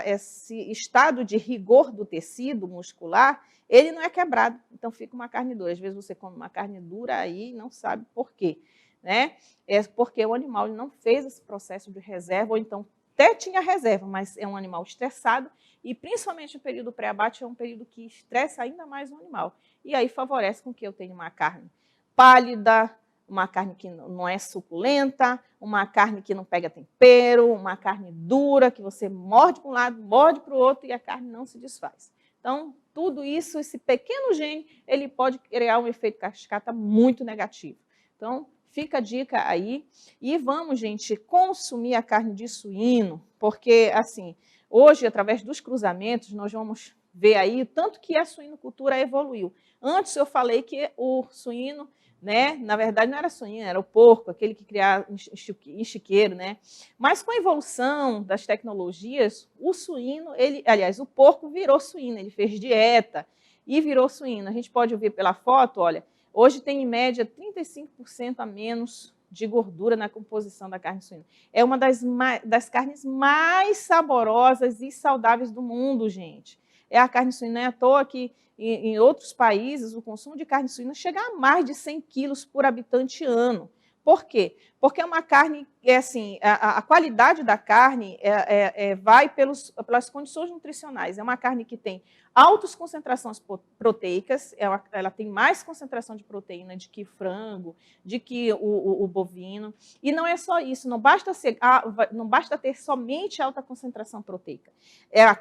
esse estado de rigor do tecido muscular, ele não é quebrado. Então, fica uma carne dura. Às vezes você come uma carne dura aí e não sabe por quê. Né? É porque o animal ele não fez esse processo de reserva, ou então até tinha reserva, mas é um animal estressado, e principalmente o período pré-abate é um período que estressa ainda mais o animal. E aí favorece com que eu tenha uma carne pálida, uma carne que não é suculenta, uma carne que não pega tempero, uma carne dura, que você morde para um lado, morde para o outro e a carne não se desfaz. Então, tudo isso, esse pequeno gene, ele pode criar um efeito cascata muito negativo. Então, fica a dica aí. E vamos, gente, consumir a carne de suíno, porque, assim, hoje, através dos cruzamentos, nós vamos ver aí o tanto que a suinocultura evoluiu. Antes eu falei que o suíno, né, na verdade não era suíno, era o porco, aquele que criava em chiqueiro, né? Mas com a evolução das tecnologias, o suíno, o porco virou suíno, ele fez dieta e virou suíno. A gente pode ver pela foto, olha, hoje tem, em média, 35% a menos de gordura na composição da carne suína. É uma das carnes mais saborosas e saudáveis do mundo, gente. É a carne suína, não é à toa que em outros países o consumo de carne suína chega a mais de 100 quilos por habitante ano. Por quê? Porque é uma carne, assim, a qualidade da carne vai pelas condições nutricionais. É uma carne que tem altas concentrações proteicas, ela tem mais concentração de proteína de que frango, de que o bovino. E não é só isso, não basta ter somente alta concentração proteica.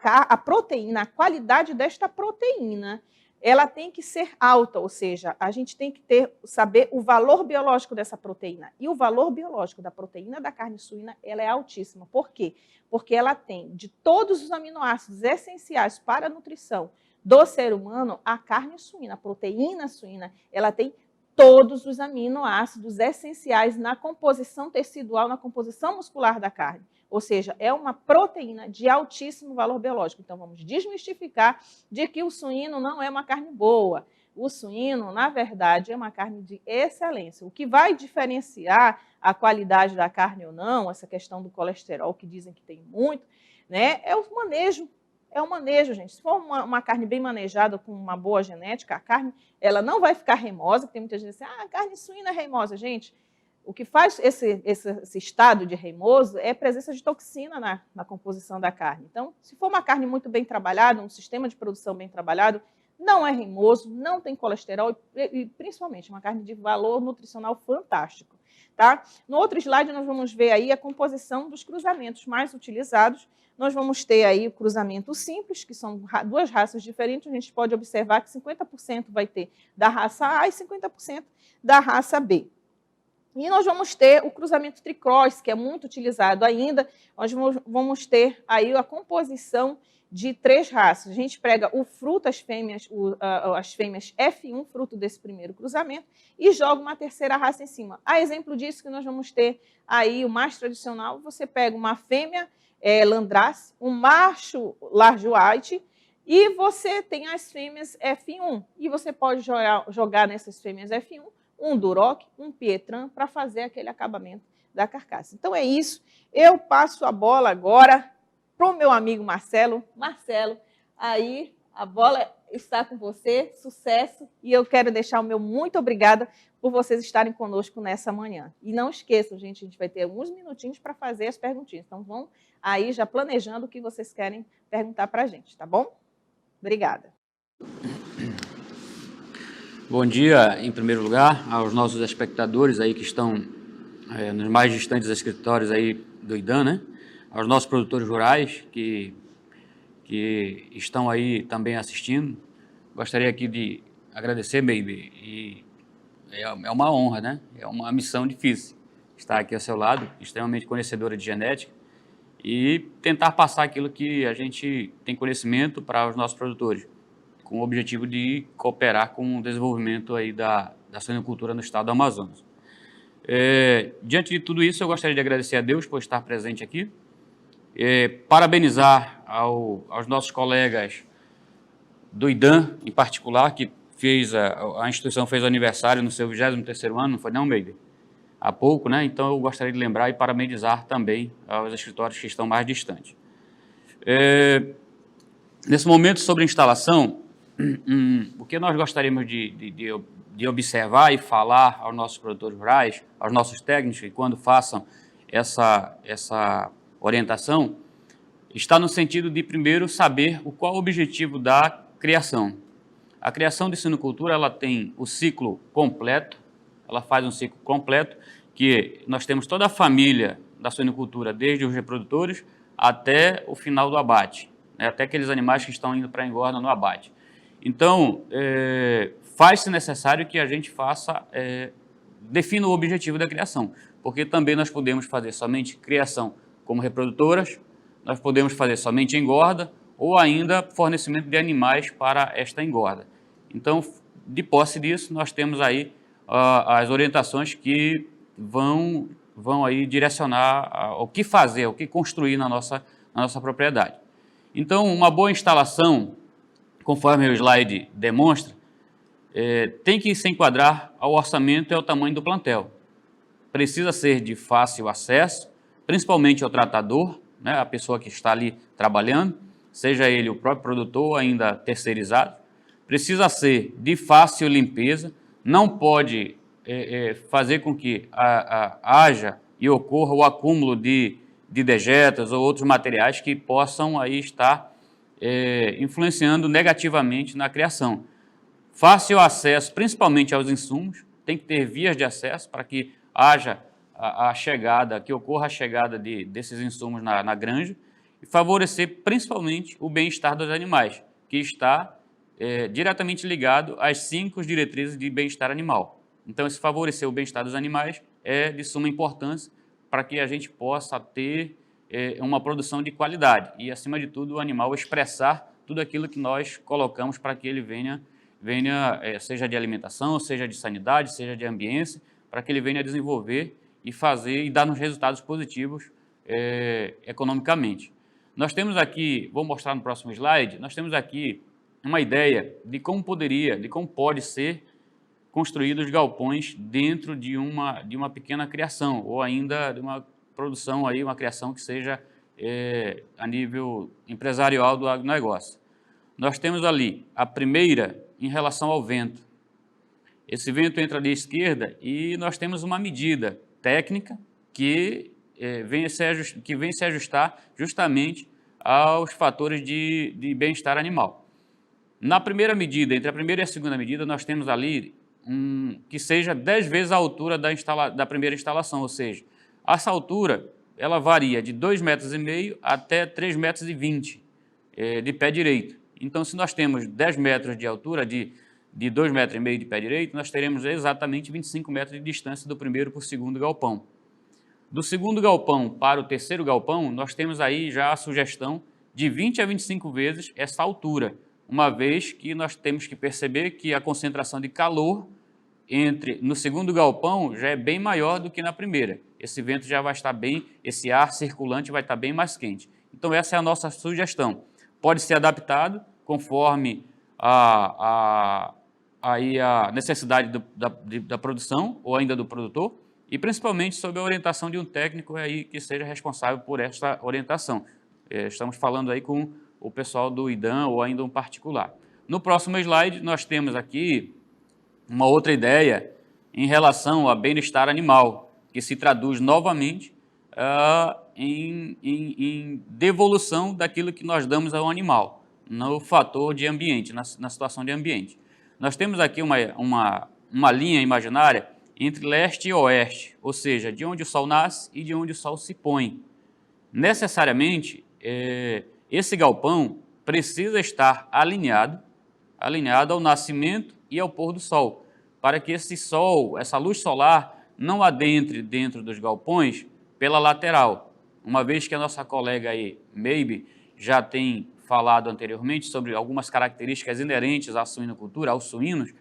A proteína, a qualidade desta proteína, ela tem que ser alta, ou seja, a gente tem que saber o valor biológico dessa proteína. E o valor biológico da proteína da carne suína, ela é altíssima. Por quê? Porque ela tem, de todos os aminoácidos essenciais para a nutrição do ser humano, a carne suína, a proteína suína, ela tem todos os aminoácidos essenciais na composição tecidual, na composição muscular da carne. Ou seja, é uma proteína de altíssimo valor biológico. Então, vamos desmistificar de que o suíno não é uma carne boa. o suíno, na verdade, é uma carne de excelência. O que vai diferenciar a qualidade da carne ou não, essa questão do colesterol, que dizem que tem muito, né, é o manejo. É o manejo, gente. Se for uma carne bem manejada, com uma boa genética, a carne ela não vai ficar remosa, tem muita gente que diz assim, a carne suína é reimosa. Gente, o que faz esse estado de reimoso é a presença de toxina na composição da carne. Então, se for uma carne muito bem trabalhada, um sistema de produção bem trabalhado, não é reimoso, não tem colesterol e principalmente, uma carne de valor nutricional fantástico. Tá? No outro slide, nós vamos ver aí a composição dos cruzamentos mais utilizados. Nós vamos ter aí o cruzamento simples, que são duas raças diferentes. A gente pode observar que 50% vai ter da raça A e 50% da raça B. E nós vamos ter o cruzamento tricross, que é muito utilizado ainda. Nós vamos ter aí a composição de 3 raças. A gente prega o fruto, as fêmeas F1, fruto desse primeiro cruzamento, e joga uma terceira raça em cima. A exemplo disso que nós vamos ter aí o mais tradicional, você pega uma fêmea Landrace, um macho Large White, e você tem as fêmeas F1. E você pode jogar nessas fêmeas F1 um Duroc, um Pietran, para fazer aquele acabamento da carcaça. Então é isso. Eu passo a bola agora para o meu amigo Marcelo. Marcelo, aí a bola está com você, sucesso, e eu quero deixar o meu muito obrigada por vocês estarem conosco nessa manhã. E não esqueçam, gente, a gente vai ter alguns minutinhos para fazer as perguntinhas. Então vão aí já planejando o que vocês querem perguntar para a gente, tá bom? Obrigada. Bom dia, em primeiro lugar, aos nossos espectadores aí que estão nos mais distantes escritórios aí do IDAM, né? Aos nossos produtores rurais que estão aí também assistindo. Gostaria aqui de agradecer, Baby, e é uma honra, né? É uma missão difícil estar aqui ao seu lado, extremamente conhecedora de genética, e tentar passar aquilo que a gente tem conhecimento para os nossos produtores, com o objetivo de cooperar com o desenvolvimento aí da suinocultura no estado do Amazonas. Diante de tudo isso, eu gostaria de agradecer a Deus por estar presente aqui, parabenizar aos nossos colegas do IDAM, em particular, que a instituição fez aniversário no seu 23º ano, não foi não, Baby? Há pouco, né? Então eu gostaria de lembrar e parabenizar também aos escritórios que estão mais distantes. Nesse momento, sobre a instalação, o que nós gostaríamos de observar e falar aos nossos produtores rurais, aos nossos técnicos, que quando façam essa orientação, está no sentido de, primeiro, saber qual o objetivo da criação. A criação de suinocultura, ela tem o ciclo completo, ela faz um ciclo completo, que nós temos toda a família da suinocultura, desde os reprodutores até o final do abate, né, até aqueles animais que estão indo para a engorda no abate. Então, faz-se necessário que a gente defina o objetivo da criação, porque também nós podemos fazer somente criação como reprodutoras, nós podemos fazer somente engorda ou ainda fornecimento de animais para esta engorda. Então, de posse disso, nós temos aí as orientações que vão aí direcionar o que fazer, o que construir na nossa propriedade. Então, uma boa instalação, conforme o slide demonstra, tem que se enquadrar ao orçamento e ao tamanho do plantel. Precisa ser de fácil acesso, principalmente ao tratador, né, a pessoa que está ali trabalhando, seja ele o próprio produtor ou ainda terceirizado. Precisa ser de fácil limpeza, não pode fazer com que haja e ocorra o acúmulo de dejetos ou outros materiais que possam aí estar influenciando negativamente na criação. Fácil acesso, principalmente aos insumos, tem que ter vias de acesso para que haja que ocorra a chegada desses insumos na granja e favorecer principalmente o bem-estar dos animais, que está diretamente ligado às 5 diretrizes de bem-estar animal. Então, esse favorecer o bem-estar dos animais é de suma importância para que a gente possa ter uma produção de qualidade e, acima de tudo, o animal expressar tudo aquilo que nós colocamos para que ele venha seja de alimentação, seja de sanidade, seja de ambiência, para que ele venha desenvolver e fazer e dar-nos resultados positivos economicamente. Nós temos aqui, vou mostrar no próximo slide, nós temos aqui uma ideia de como pode ser construídos os galpões dentro de uma pequena criação, ou ainda de uma produção, aí, uma criação que seja a nível empresarial do agronegócio. Nós temos ali a primeira em relação ao vento. Esse vento entra ali à esquerda e nós temos uma medida técnica que vem se ajustar justamente aos fatores de bem-estar animal. Na primeira medida, entre a primeira e a segunda medida, nós temos ali que seja 10 vezes a altura da primeira instalação, ou seja, essa altura ela varia de 2,5 metros até 3,20 metros de pé direito. Então, se nós temos 10 metros de altura, de 2,5 metros de pé direito, nós teremos exatamente 25 metros de distância do primeiro para o segundo galpão. Do segundo galpão para o terceiro galpão, nós temos aí já a sugestão de 20 a 25 vezes essa altura, uma vez que nós temos que perceber que a concentração de calor no segundo galpão já é bem maior do que na primeira. Esse vento já vai estar esse ar circulante vai estar bem mais quente. Então, essa é a nossa sugestão. Pode ser adaptado conforme a necessidade da produção ou ainda do produtor, e principalmente sob a orientação de um técnico aí que seja responsável por esta orientação. Estamos falando aí com o pessoal do IDAM ou ainda um particular. No próximo slide, nós temos aqui uma outra ideia em relação ao bem-estar animal, que se traduz novamente em devolução daquilo que nós damos ao animal, no fator de ambiente, na situação de ambiente. Nós temos aqui uma linha imaginária entre leste e oeste, ou seja, de onde o sol nasce e de onde o sol se põe. Necessariamente, esse galpão precisa estar alinhado ao nascimento e ao pôr do sol, para que essa luz solar não adentre dentro dos galpões pela lateral, uma vez que a nossa colega aí, Maybe, já tem falado anteriormente sobre algumas características inerentes à suinocultura, aos suínos,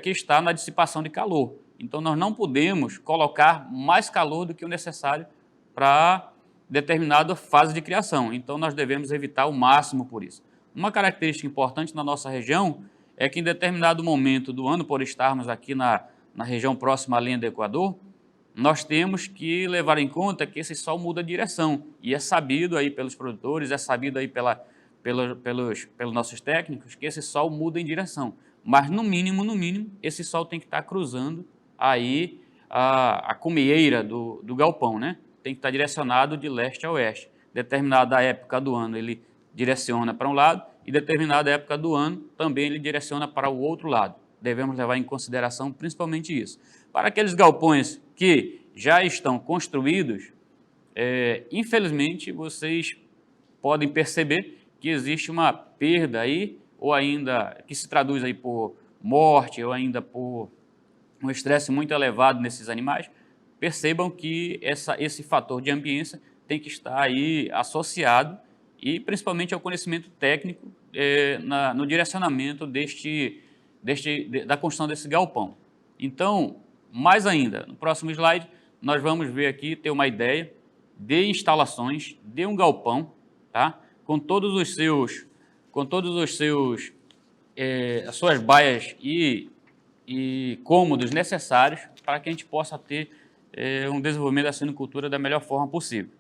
que está na dissipação de calor. Então, nós não podemos colocar mais calor do que o necessário para determinada fase de criação. Então, nós devemos evitar o máximo por isso. Uma característica importante na nossa região é que em determinado momento do ano, por estarmos aqui na região próxima à linha do Equador, nós temos que levar em conta que esse sol muda de direção. E é sabido aí pelos produtores, é sabido aí pelos nossos técnicos, que esse sol muda em direção. Mas, no mínimo, esse sol tem que estar cruzando aí a cumieira do galpão, né? Tem que estar direcionado de leste a oeste. Determinada época do ano ele direciona para um lado e determinada época do ano também ele direciona para o outro lado. Devemos levar em consideração principalmente isso. Para aqueles galpões que já estão construídos, infelizmente vocês podem perceber que existe uma perda aí, ou ainda que se traduz aí por morte, ou ainda por um estresse muito elevado nesses animais. Percebam que esse fator de ambiência tem que estar aí associado e principalmente ao conhecimento técnico no direcionamento da construção desse galpão. Então, mais ainda, no próximo slide, nós vamos ver aqui, ter uma ideia de instalações de um galpão, tá? Com todos os seus as suas baias e cômodos necessários para que a gente possa ter um desenvolvimento da suinocultura da melhor forma possível.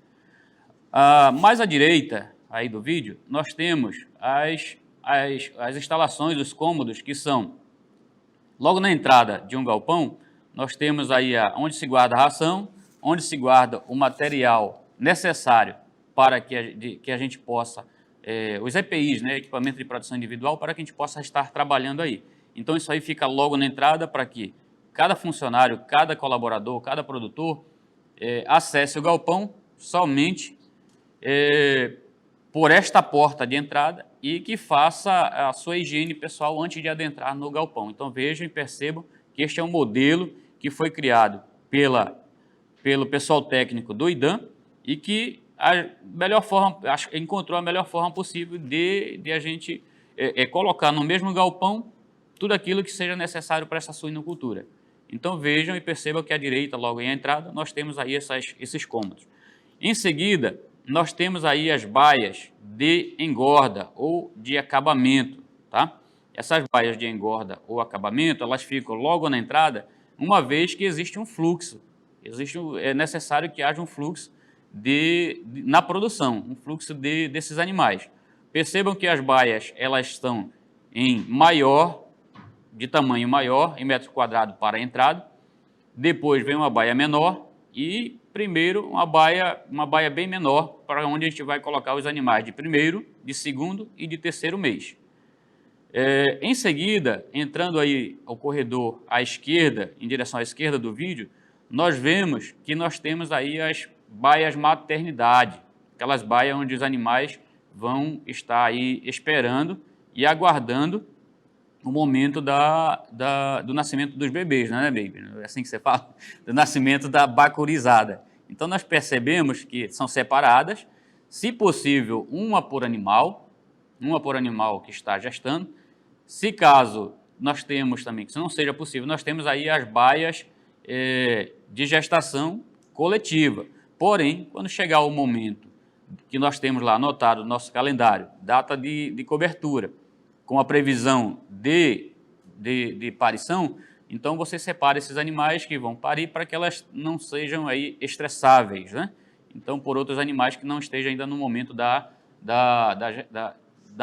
Mais à direita aí do vídeo, nós temos as instalações, os cômodos, que são, logo na entrada de um galpão, nós temos aí onde se guarda a ração, onde se guarda o material necessário para que a gente possa, os EPIs, né, equipamento de produção individual, para que a gente possa estar trabalhando aí. Então, isso aí fica logo na entrada para que cada funcionário, cada colaborador, cada produtor acesse o galpão somente por esta porta de entrada e que faça a sua higiene pessoal antes de adentrar no galpão. Então, vejam e percebam que este é um modelo que foi criado pelo pessoal técnico do IDAM e que encontrou a melhor forma possível de a gente colocar no mesmo galpão tudo aquilo que seja necessário para essa suinocultura. Então, vejam e percebam que à direita, logo em entrada, nós temos aí esses cômodos. Em seguida, nós temos aí as baias de engorda ou de acabamento, tá? Essas baias de engorda ou acabamento, elas ficam logo na entrada, uma vez que existe um fluxo. É necessário que haja um fluxo na produção, um fluxo desses animais. Percebam que as baias, elas estão de tamanho maior, em metro quadrado para a entrada. Depois vem uma baia menor e primeiro uma baia bem menor, para onde a gente vai colocar os animais de primeiro, de segundo e de terceiro mês. Em seguida, entrando aí ao corredor à esquerda, em direção à esquerda do vídeo, nós vemos que nós temos aí as baias maternidade, aquelas baias onde os animais vão estar aí esperando e aguardando o momento do nascimento dos bebês, não é, baby? É assim que você fala? Do nascimento da bacurizada. Então, nós percebemos que são separadas, se possível, uma por animal que está gestando. Se caso nós temos também, que isso não seja possível, nós temos aí as baias de gestação coletiva. Porém, quando chegar o momento que nós temos lá anotado no nosso calendário, data de cobertura, com a previsão de parição, então você separa esses animais que vão parir para que elas não sejam aí estressáveis, né? Então, por outros animais que não estejam ainda no momento da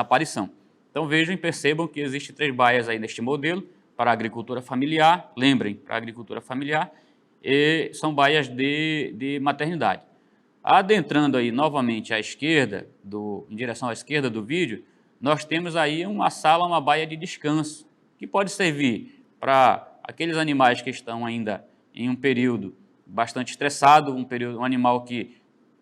parição. Então, vejam e percebam que existem 3 baias aí neste modelo para a agricultura familiar, lembrem, para a agricultura familiar, e são baias de maternidade. Adentrando aí novamente à esquerda, em direção à esquerda do vídeo, nós temos aí uma sala, uma baia de descanso, que pode servir para aqueles animais que estão ainda em um período bastante estressado, um animal que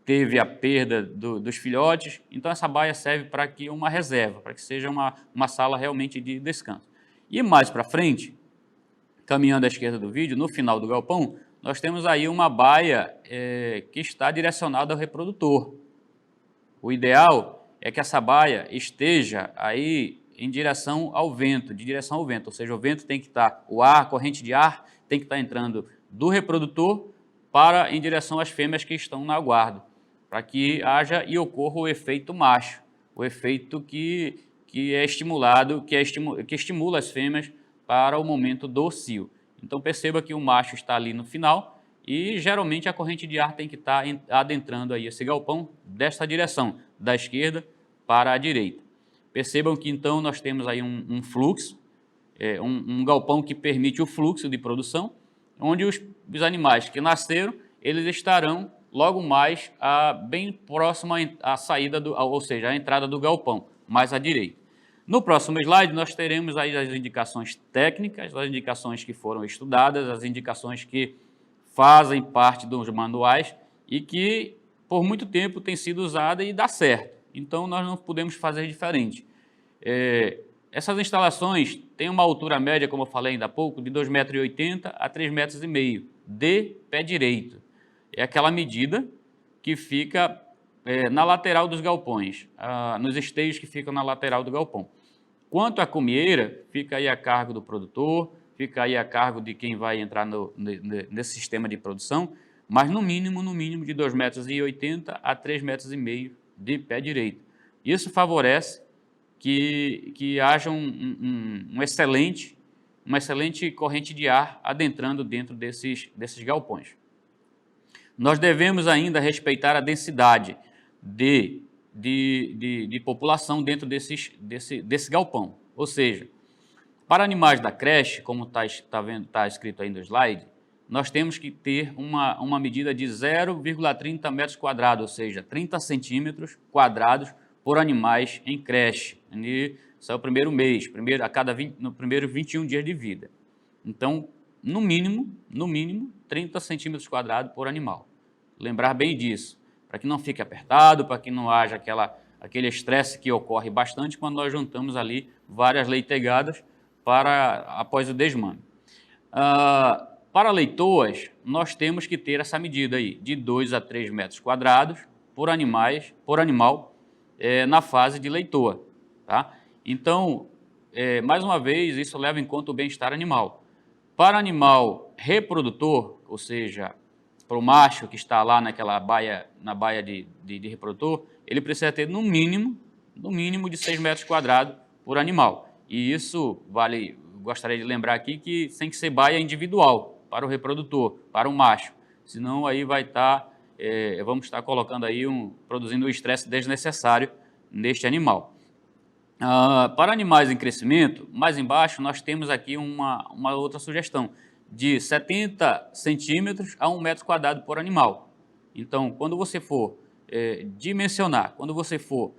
teve a perda dos filhotes. Então, essa baia serve para que uma reserva, para que seja uma sala realmente de descanso. E mais para frente, caminhando à esquerda do vídeo, no final do galpão, nós temos aí uma baia que está direcionada ao reprodutor. O ideal é que essa baia esteja aí em direção ao vento, ou seja, o vento tem que estar, a corrente de ar tem que estar entrando do reprodutor em direção às fêmeas que estão no aguardo, para que haja e ocorra o efeito macho, o efeito que é estimulado, que estimula as fêmeas para o momento do cio. Então perceba que o macho está ali no final e geralmente a corrente de ar tem que estar adentrando aí esse galpão desta direção, da esquerda para a direita. Percebam que então nós temos aí um fluxo, um galpão que permite o fluxo de produção, onde os animais que nasceram, eles estarão logo mais bem próximo à saída, ou seja, à entrada do galpão, mais à direita. No próximo slide, nós teremos aí as indicações técnicas, as indicações que foram estudadas, as indicações que fazem parte dos manuais e que, por muito tempo, têm sido usadas e dá certo. Então, nós não podemos fazer diferente. Essas instalações têm uma altura média, como eu falei ainda há pouco, de 2,80 m a 3,5 m de pé direito. É aquela medida que fica na lateral dos galpões, nos esteios que ficam na lateral do galpão. Quanto à comieira, fica aí a cargo do produtor, fica aí a cargo de quem vai entrar nesse sistema de produção, mas no mínimo de 2,80 m a 3,5 m de pé direito. Isso favorece que haja uma excelente corrente de ar adentrando dentro desses galpões. Nós devemos ainda respeitar a densidade de população dentro desse galpão. Ou seja, para animais da creche, como está escrito aí no slide, nós temos que ter uma medida de 0,30 metros quadrados, ou seja, 30 centímetros quadrados por animais em creche. Isso é o primeiro mês, no primeiro 21 dias de vida. Então, no mínimo, 30 centímetros quadrados por animal. Lembrar bem disso, para que não fique apertado, para que não haja aquele estresse que ocorre bastante quando nós juntamos ali várias leitegadas após o desmame. Para leitoas, nós temos que ter essa medida aí, de 2 a 3 metros quadrados por animal na fase de leitoa. Tá? Então, mais uma vez, isso leva em conta o bem-estar animal. Para animal reprodutor, ou seja, para o macho que está lá na baia de reprodutor, ele precisa ter no mínimo de 6 metros quadrados por animal. e isso gostaria de lembrar aqui que tem que ser baia individual para o reprodutor, para o macho, senão aí vamos estar colocando aí produzindo um estresse desnecessário neste animal. Para animais em crescimento, mais embaixo nós temos aqui uma outra sugestão, de 70 centímetros a 1 metro quadrado por animal. Então, quando você for dimensionar, quando você for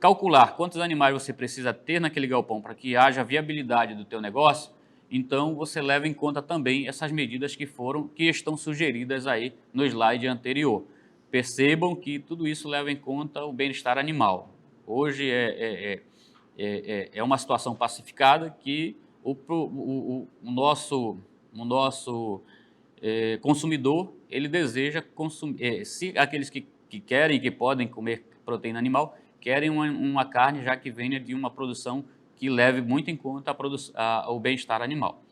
calcular quantos animais você precisa ter naquele galpão para que haja viabilidade do teu negócio, então você leva em conta também essas medidas que estão sugeridas aí no slide anterior. Percebam que tudo isso leva em conta o bem-estar animal. Hoje é uma situação pacificada que o nosso consumidor, ele deseja consumir, se aqueles que querem, que podem comer proteína animal, querem uma carne já que venha de uma produção que leve muito em conta o bem-estar animal.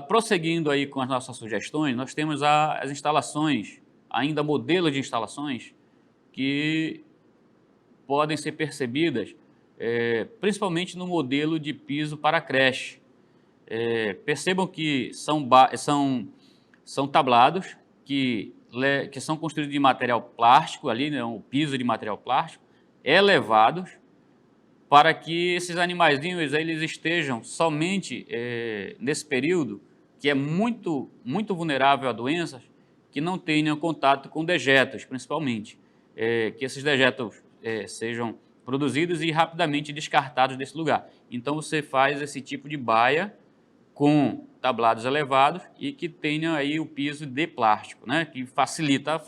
Prosseguindo aí com as nossas sugestões, nós temos as instalações, ainda modelos de instalações que podem ser percebidas, principalmente no modelo de piso para creche. Percebam que são tablados que são construídos de material plástico, ali, né, um piso de material plástico, elevados, para que esses animaizinhos eles estejam somente nesse período, que é muito, muito vulnerável a doenças, que não tenham contato com dejetos, principalmente. Que esses dejetos sejam produzidos e rapidamente descartados desse lugar. Então, você faz esse tipo de baia com tablados elevados e que tenha aí o piso de plástico, né, que facilita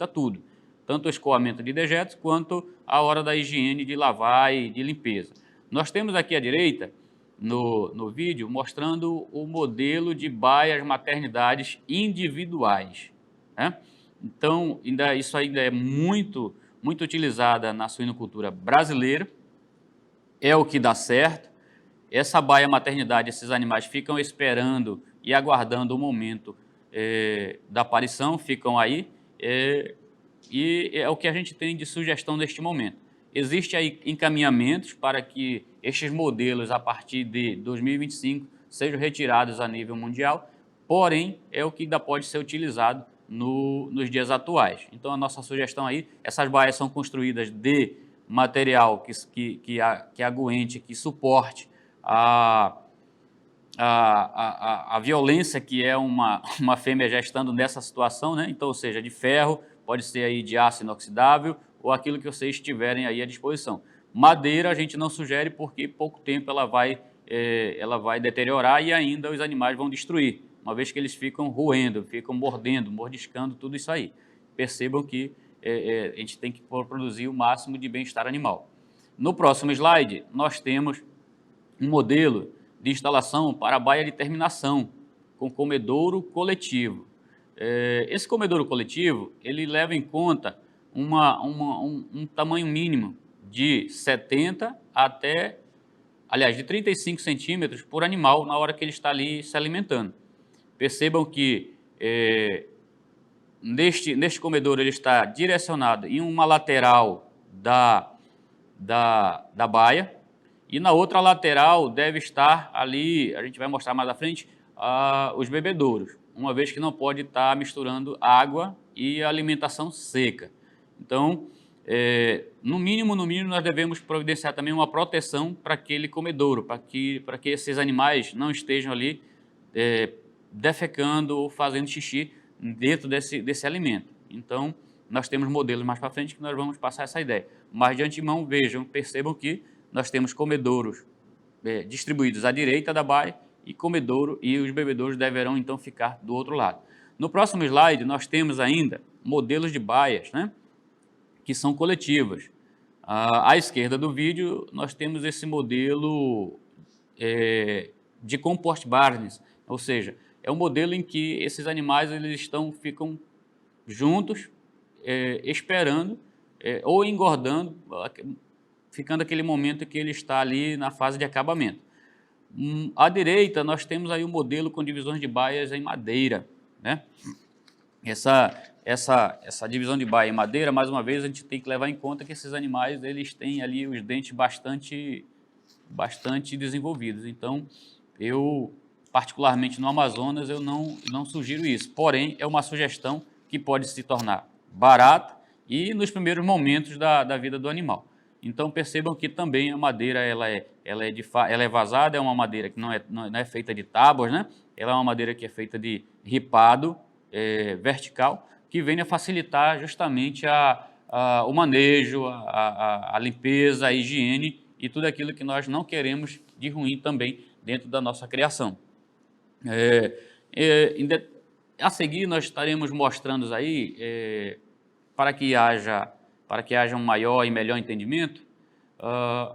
tudo, tanto o escoamento de dejetos quanto a hora da higiene, de lavar e de limpeza. Nós temos aqui à direita, no vídeo, mostrando o modelo de baias maternidades individuais, né? Então, isso ainda é muito, muito utilizada na suinocultura brasileira, é o que dá certo. Essa baia maternidade, esses animais ficam esperando e aguardando o momento da aparição, ficam aí, e é o que a gente tem de sugestão neste momento. Existem aí encaminhamentos para que estes modelos, a partir de 2025, sejam retirados a nível mundial, porém, é o que ainda pode ser utilizado nos dias atuais. Então, a nossa sugestão aí, essas baias são construídas de material que aguente, que suporte a violência que é uma fêmea já estando nessa situação, né? Então, ou seja, de ferro, pode ser aí de aço inoxidável ou aquilo que vocês tiverem aí à disposição. Madeira a gente não sugere porque pouco tempo ela vai deteriorar e ainda os animais vão destruir, uma vez que eles ficam roendo, ficam mordendo, mordiscando, tudo isso aí. Percebam que a gente tem que produzir o máximo de bem-estar animal. No próximo slide, nós temos um modelo de instalação para a baia de terminação, com comedouro coletivo. Esse comedouro coletivo, ele leva em conta um tamanho mínimo de 70 de 35 centímetros por animal na hora que ele está ali se alimentando. Percebam que neste comedouro ele está direcionado em uma lateral da baia, e na outra lateral deve estar ali, a gente vai mostrar mais à frente, os bebedouros, uma vez que não pode estar misturando água e alimentação seca. Então, no mínimo, nós devemos providenciar também uma proteção para aquele comedouro, para que esses animais não estejam ali defecando ou fazendo xixi dentro desse alimento. Então, nós temos modelos mais para frente que nós vamos passar essa ideia. Mas, de antemão, percebam que nós temos comedouros distribuídos à direita da baia e os bebedouros deverão, então, ficar do outro lado. No próximo slide, nós temos ainda modelos de baias, né, que são coletivas. À esquerda do vídeo, nós temos esse modelo de compost barns, ou seja, é um modelo em que esses animais ficam juntos, esperando ou engordando, ficando aquele momento que ele está ali na fase de acabamento. À direita, nós temos aí o modelo com divisões de baias em madeira, né? essa divisão de baia em madeira, mais uma vez, a gente tem que levar em conta que esses animais, eles têm ali os dentes bastante desenvolvidos. Então, eu, particularmente no Amazonas, eu não sugiro isso. Porém, é uma sugestão que pode se tornar barata e nos primeiros momentos da vida do animal. Então, percebam que também a madeira ela é vazada, é uma madeira que não é feita de tábuas, né? Ela é uma madeira que é feita de ripado vertical, que vem a facilitar justamente o manejo, a limpeza, a higiene e tudo aquilo que nós não queremos de ruim também dentro da nossa criação. A seguir, nós estaremos mostrando aí, para que haja um maior e melhor entendimento,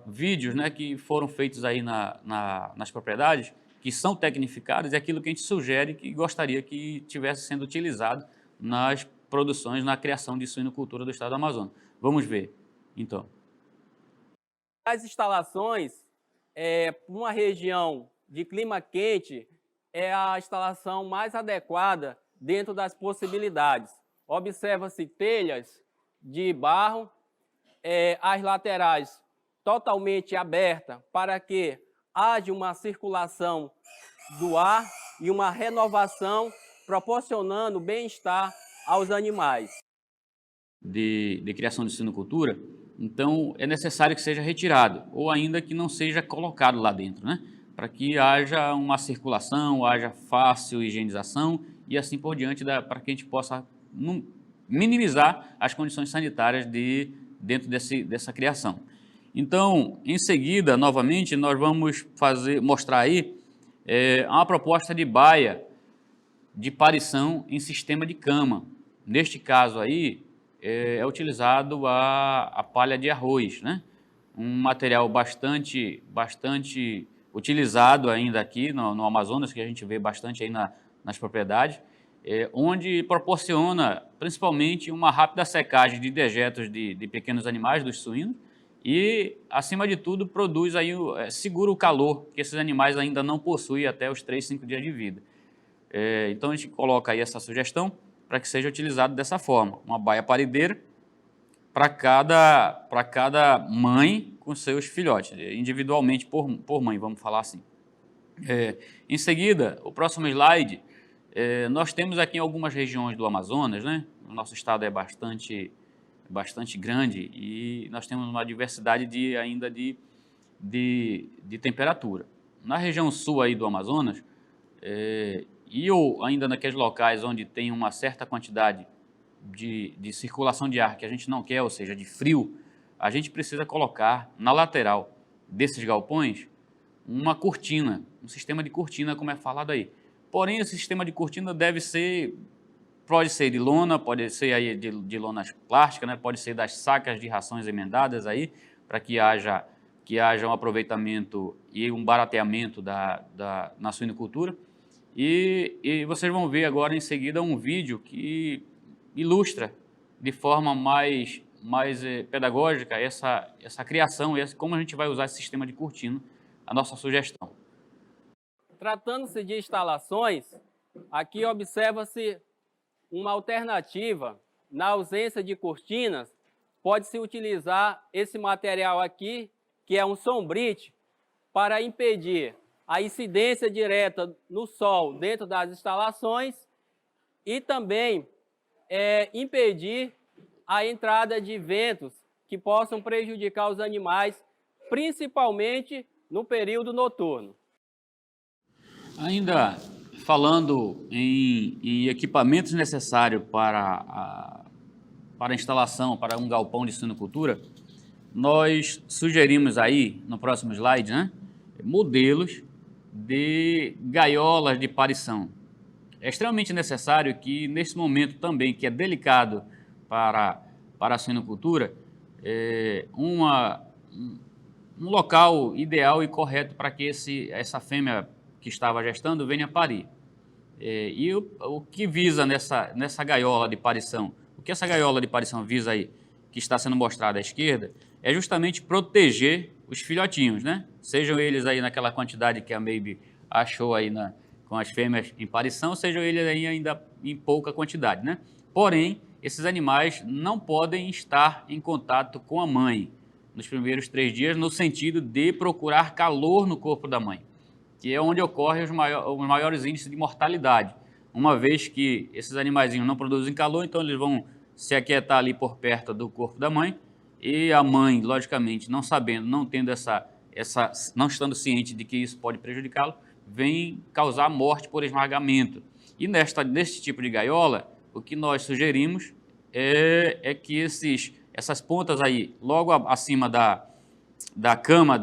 vídeos, né, que foram feitos aí nas propriedades, que são tecnificados, e aquilo que a gente sugere que gostaria que tivesse sendo utilizado nas produções, na criação de suinocultura do estado do Amazonas. Vamos ver, então. As instalações, uma região de clima quente, é a instalação mais adequada dentro das possibilidades. Observa-se telhas de barro, as laterais totalmente abertas para que haja uma circulação do ar e uma renovação, proporcionando bem-estar aos animais. De criação de suinocultura, então é necessário que seja retirado, ou ainda que não seja colocado lá dentro, né? Para que haja uma circulação, haja fácil higienização e assim por diante, para que a gente possa minimizar as condições sanitárias dentro dessa criação. Então, em seguida, novamente, nós vamos mostrar aí uma proposta de baia de parição em sistema de cama. Neste caso aí, é utilizado a palha de arroz, né? Um material bastante utilizado ainda aqui no Amazonas, que a gente vê bastante aí nas propriedades, onde proporciona principalmente uma rápida secagem de dejetos de pequenos animais, dos suínos, e, acima de tudo, produz aí, segura o calor que esses animais ainda não possuem até os 3, 5 dias de vida. Então, a gente coloca aí essa sugestão para que seja utilizado dessa forma, uma baia parideira para cada mãe com seus filhotes, individualmente por mãe, vamos falar assim. Em seguida, o próximo slide, nós temos aqui em algumas regiões do Amazonas, né? O nosso estado é bastante grande e nós temos uma diversidade ainda de temperatura. Na região sul aí do Amazonas, ou ainda naqueles locais onde tem uma certa quantidade de circulação de ar que a gente não quer, ou seja, de frio, a gente precisa colocar na lateral desses galpões uma cortina, um sistema de cortina, como é falado aí. Porém, esse sistema de cortina pode ser de lona, pode ser aí de lonas plásticas, né? Pode ser das sacas de rações emendadas aí, para que haja um aproveitamento e um barateamento na suinocultura. E vocês vão ver agora em seguida um vídeo que ilustra de forma mais pedagógica essa criação, como a gente vai usar esse sistema de cortina, a nossa sugestão. Tratando-se de instalações, aqui observa-se uma alternativa. Na ausência de cortinas, pode-se utilizar esse material aqui, que é um sombrite, para impedir a incidência direta no sol dentro das instalações e também impedir a entrada de ventos que possam prejudicar os animais, principalmente no período noturno. Ainda falando em equipamentos necessários para a instalação, para um galpão de suinocultura, nós sugerimos aí, no próximo slide, né, modelos de gaiolas de parição. É extremamente necessário que, nesse momento também, que é delicado para a suinocultura, um local ideal e correto para que essa fêmea que estava gestando venha parir. E o que visa nessa gaiola de parição, o que essa gaiola de parição visa aí, que está sendo mostrada à esquerda, é justamente proteger os filhotinhos, né? Sejam eles aí naquela quantidade que a Maybe achou aí com as fêmeas em parição, sejam eles aí ainda em pouca quantidade, né? Porém, esses animais não podem estar em contato com a mãe nos primeiros 3 dias, no sentido de procurar calor no corpo da mãe, que é onde ocorrem os maiores índices de mortalidade. Uma vez que esses animaizinhos não produzem calor, então eles vão se aquietar ali por perto do corpo da mãe, e a mãe, logicamente, não sabendo, não tendo não estando ciente de que isso pode prejudicá-lo, vem causar morte por esmagamento. E neste tipo de gaiola, o que nós sugerimos é que essas pontas aí, logo acima da cama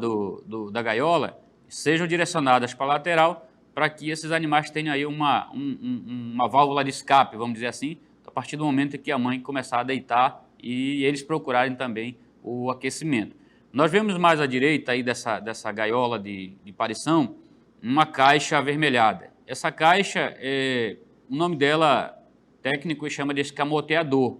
da gaiola, sejam direcionadas para a lateral, para que esses animais tenham aí uma válvula de escape, vamos dizer assim, a partir do momento em que a mãe começar a deitar e eles procurarem também o aquecimento. Nós vemos mais à direita aí dessa gaiola de parição, uma caixa avermelhada. Essa caixa, o nome dela técnico chama de escamoteador.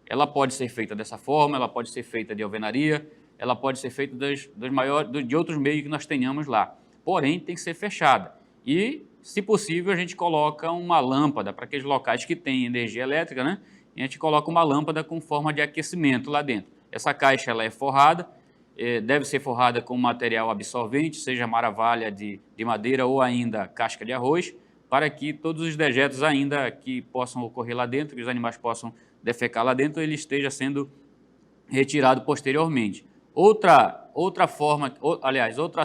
Ela pode ser feita dessa forma, ela pode ser feita de alvenaria, ela pode ser feita de outros meios que nós tenhamos lá. Porém, tem que ser fechada. E, se possível, a gente coloca uma lâmpada para aqueles locais que têm energia elétrica, né? E a gente coloca uma lâmpada com forma de aquecimento lá dentro. Essa caixa ela é forrada, deve ser forrada com material absorvente, seja maravalha de madeira ou ainda casca de arroz, para que todos os dejetos ainda que possam ocorrer lá dentro, que os animais possam defecar lá dentro, ele esteja sendo retirado posteriormente. Outra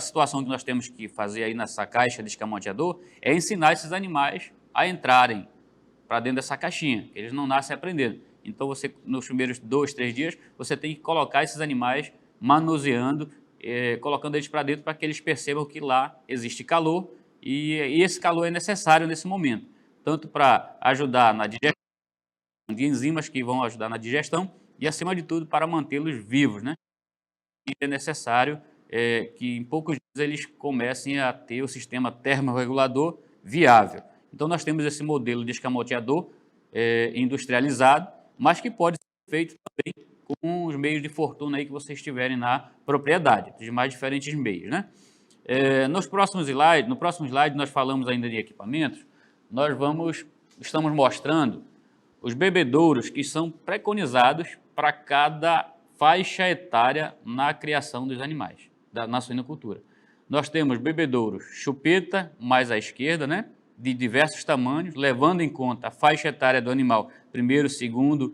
situação que nós temos que fazer aí nessa caixa de escamoteador é ensinar esses animais a entrarem para dentro dessa caixinha. Eles não nascem aprendendo. Então, nos primeiros 2, 3 dias, você tem que colocar esses animais manuseando, colocando eles para dentro para que eles percebam que lá existe calor e esse calor é necessário nesse momento, tanto para ajudar na digestão de enzimas que vão ajudar na digestão e, acima de tudo, para mantê-los vivos, né? E é necessário que em poucos dias eles comecem a ter o sistema termorregulador viável. Então, nós temos esse modelo de escamoteador industrializado, mas que pode ser feito também com os meios de fortuna aí que vocês tiverem na propriedade, dos mais diferentes meios, né? No próximo slide, nós falamos ainda de equipamentos, estamos mostrando os bebedouros que são preconizados para cada faixa etária na criação dos animais, na suinocultura. Nós temos bebedouros chupeta, mais à esquerda, né, de diversos tamanhos, levando em conta a faixa etária do animal, 1º, 2º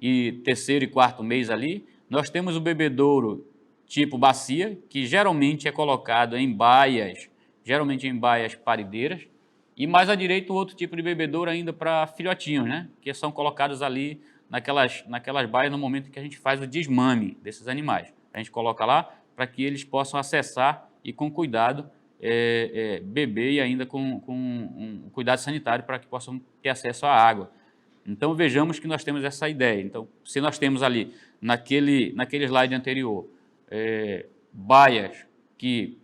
e 3º e 4º mês ali. Nós temos o bebedouro tipo bacia, que geralmente é colocado em baias, parideiras, e mais à direita o outro tipo de bebedouro ainda para filhotinhos, né, que são colocados ali naquelas baias no momento em que a gente faz o desmame desses animais. A gente coloca lá para que eles possam acessar e com cuidado beber e ainda com um cuidado sanitário para que possam ter acesso à água. Então vejamos que nós temos essa ideia. Então, se nós temos ali naquele slide anterior baias que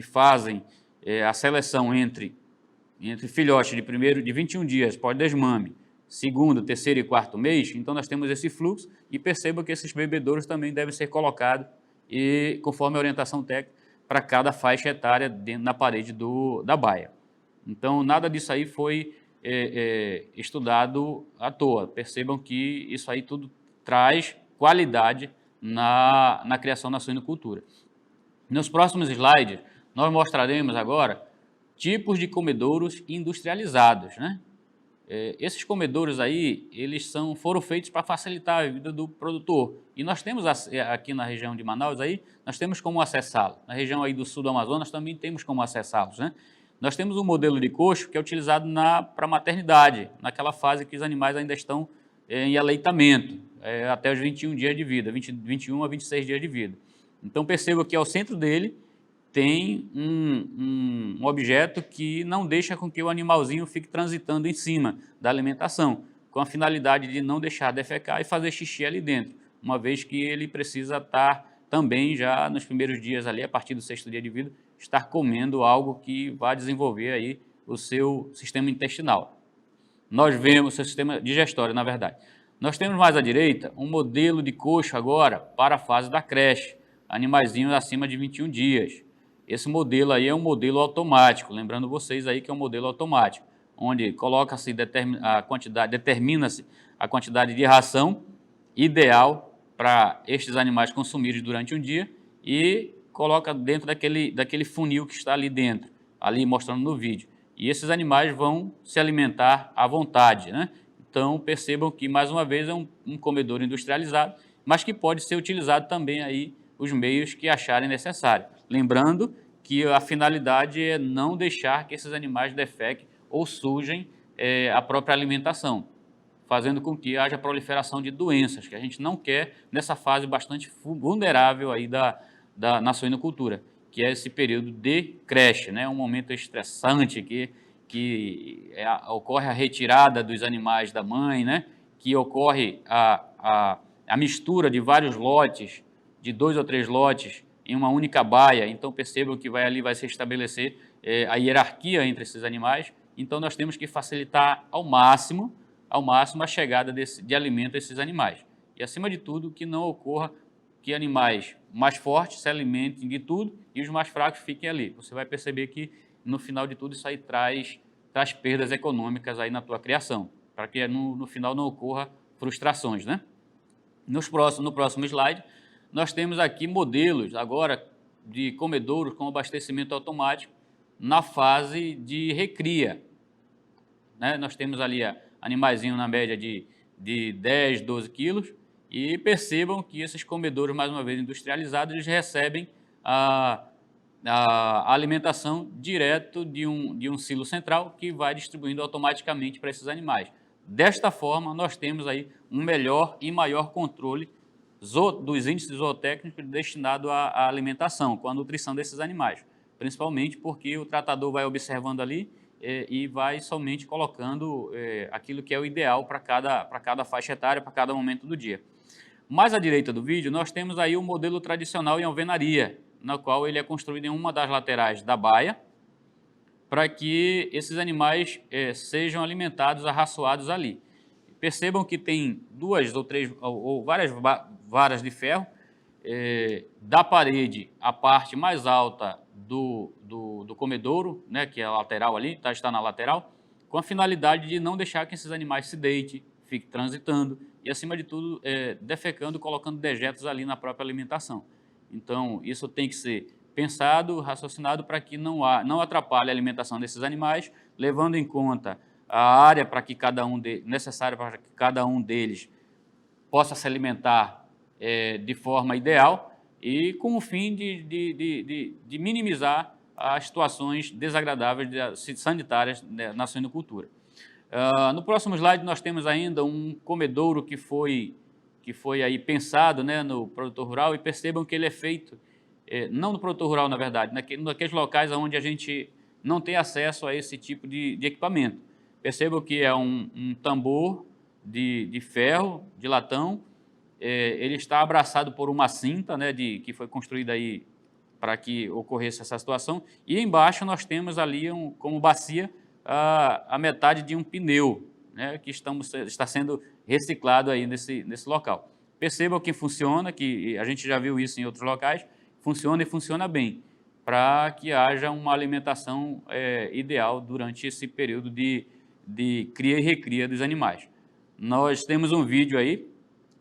fazem a seleção entre filhotes de 21 dias pós-desmame, 2º, 3º e 4º mês, então nós temos esse fluxo e perceba que esses bebedouros também devem ser colocados conforme a orientação técnica para cada faixa etária na parede da baia. Então, nada disso aí foi estudado à toa. Percebam que isso aí tudo traz qualidade na criação da suinocultura. Nos próximos slides, nós mostraremos agora tipos de comedouros industrializados, né? Esses comedouros aí, eles foram feitos para facilitar a vida do produtor. E nós temos aqui na região de Manaus, aí, nós temos como acessá-lo. Na região aí do sul do Amazonas também temos como acessá-los, né? Nós temos um modelo de coxo que é utilizado para maternidade, naquela fase que os animais ainda estão em aleitamento, até os 21 dias de vida, 21 a 26 dias de vida. Então perceba que ao centro dele tem um objeto que não deixa com que o animalzinho fique transitando em cima da alimentação, com a finalidade de não deixar defecar e fazer xixi ali dentro, uma vez que ele precisa estar também já nos primeiros dias ali, a partir do 6º dia de vida, estar comendo algo que vai desenvolver aí o seu sistema intestinal. Nós vemos o seu sistema digestório, na verdade. Nós temos mais à direita um modelo de coxo agora para a fase da creche, animaizinhos acima de 21 dias. Esse modelo aí é um modelo automático, lembrando vocês aí que é um modelo automático, onde coloca-se determina-se a quantidade de ração ideal para estes animais consumirem durante um dia e coloca dentro daquele funil que está ali dentro, ali mostrando no vídeo. E esses animais vão se alimentar à vontade, né? Então, percebam que, mais uma vez, é um comedouro industrializado, mas que pode ser utilizado também aí os meios que acharem necessário. Lembrando que a finalidade é não deixar que esses animais defequem ou sujem a própria alimentação, fazendo com que haja proliferação de doenças, que a gente não quer nessa fase bastante vulnerável aí na suinocultura, que é esse período de creche, né? Um momento estressante ocorre a retirada dos animais da mãe, né? Que ocorre a mistura de vários lotes, de 2 ou 3 lotes, em uma única baia. Então, percebam que ali vai se estabelecer a hierarquia entre esses animais. Então, nós temos que facilitar ao máximo a chegada de alimento a esses animais. E, acima de tudo, que não ocorra que animais mais fortes se alimentem de tudo e os mais fracos fiquem ali. Você vai perceber que, no final de tudo, isso aí traz perdas econômicas aí na tua criação, para que no final não ocorra frustrações, né? No próximo slide, nós temos aqui modelos agora de comedouros com abastecimento automático na fase de recria, né? Nós temos ali animaizinho na média de 10, 12 quilos, e percebam que esses comedouros, mais uma vez industrializados, eles recebem a alimentação direto de um silo central que vai distribuindo automaticamente para esses animais. Desta forma, nós temos aí um melhor e maior controle dos índices zootécnicos destinados à alimentação, com a nutrição desses animais, principalmente porque o tratador vai observando ali e vai somente colocando aquilo que é o ideal para cada faixa etária, para cada momento do dia. Mais à direita do vídeo, nós temos aí o modelo tradicional em alvenaria, na qual ele é construído em uma das laterais da baia, para que esses animais sejam alimentados, arraçoados ali. Percebam que tem 2 ou 3 ou várias varas de ferro, da parede, a parte mais alta do comedouro, né, que é a lateral ali, está na lateral, com a finalidade de não deixar que esses animais se deitem, fiquem transitando e, acima de tudo, defecando, colocando dejetos ali na própria alimentação. Então, isso tem que ser pensado, raciocinado para que não atrapalhe a alimentação desses animais, levando em conta a área necessária para que cada um deles possa se alimentar de forma ideal e com o fim de minimizar as situações desagradáveis sanitárias na suinocultura. No próximo slide, nós temos ainda um comedouro que foi aí pensado, né, no produtor rural, e percebam que ele é feito, não no produtor naqueles rural, na verdade, naqueles locais onde a gente não tem acesso a esse tipo de equipamento. Percebam que é um tambor de ferro, de latão, ele está abraçado por uma cinta, né, que foi construída aí para que ocorresse essa situação, e embaixo nós temos ali como bacia a metade de um pneu, né, que está sendo reciclado aí nesse local. Percebam que funciona, que a gente já viu isso em outros locais, funciona e funciona bem, para que haja uma alimentação ideal durante esse período de cria e recria dos animais. Nós temos um vídeo aí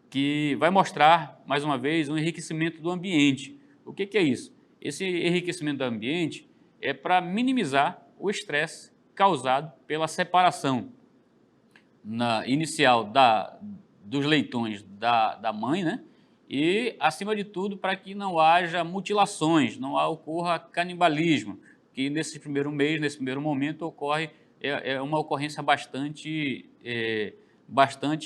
que vai mostrar, mais uma vez, um enriquecimento do ambiente. O que é isso? Esse enriquecimento do ambiente é para minimizar o estresse causado pela separação inicial dos leitões da mãe, né? E, acima de tudo, para que não haja mutilações, não ocorra canibalismo, que nesse primeiro mês, nesse primeiro momento, ocorre uma ocorrência bastante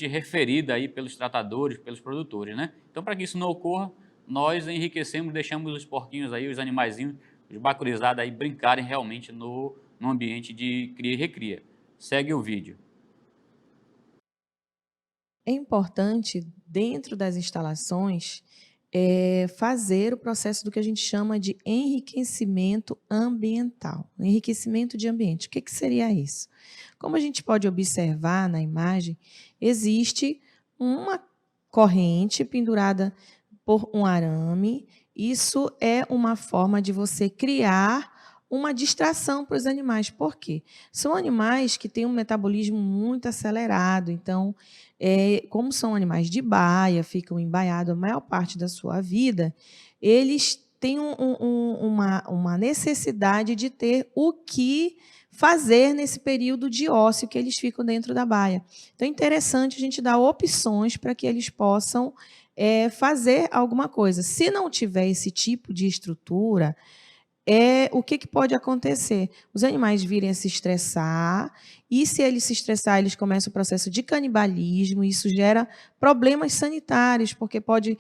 referida aí pelos tratadores, pelos produtores, né? Então, para que isso não ocorra, nós enriquecemos, deixamos os porquinhos aí, os animaizinhos, os bacurizados aí brincarem realmente no ambiente de cria e recria. Segue o vídeo. É importante, dentro das instalações, fazer o processo do que a gente chama de enriquecimento ambiental, enriquecimento de ambiente. O que seria isso? Como a gente pode observar na imagem, existe uma corrente pendurada por um arame. Isso é uma forma de você criar uma distração para os animais. Por quê? São animais que têm um metabolismo muito acelerado, então, como são animais de baia, ficam embaiados a maior parte da sua vida, eles têm uma necessidade de ter o que fazer nesse período de ócio que eles ficam dentro da baia. Então, é interessante a gente dar opções para que eles possam fazer alguma coisa. Se não tiver esse tipo de estrutura, o que pode acontecer? Os animais virem a se estressar, e se eles se estressar, eles começam o processo de canibalismo, e isso gera problemas sanitários, porque pode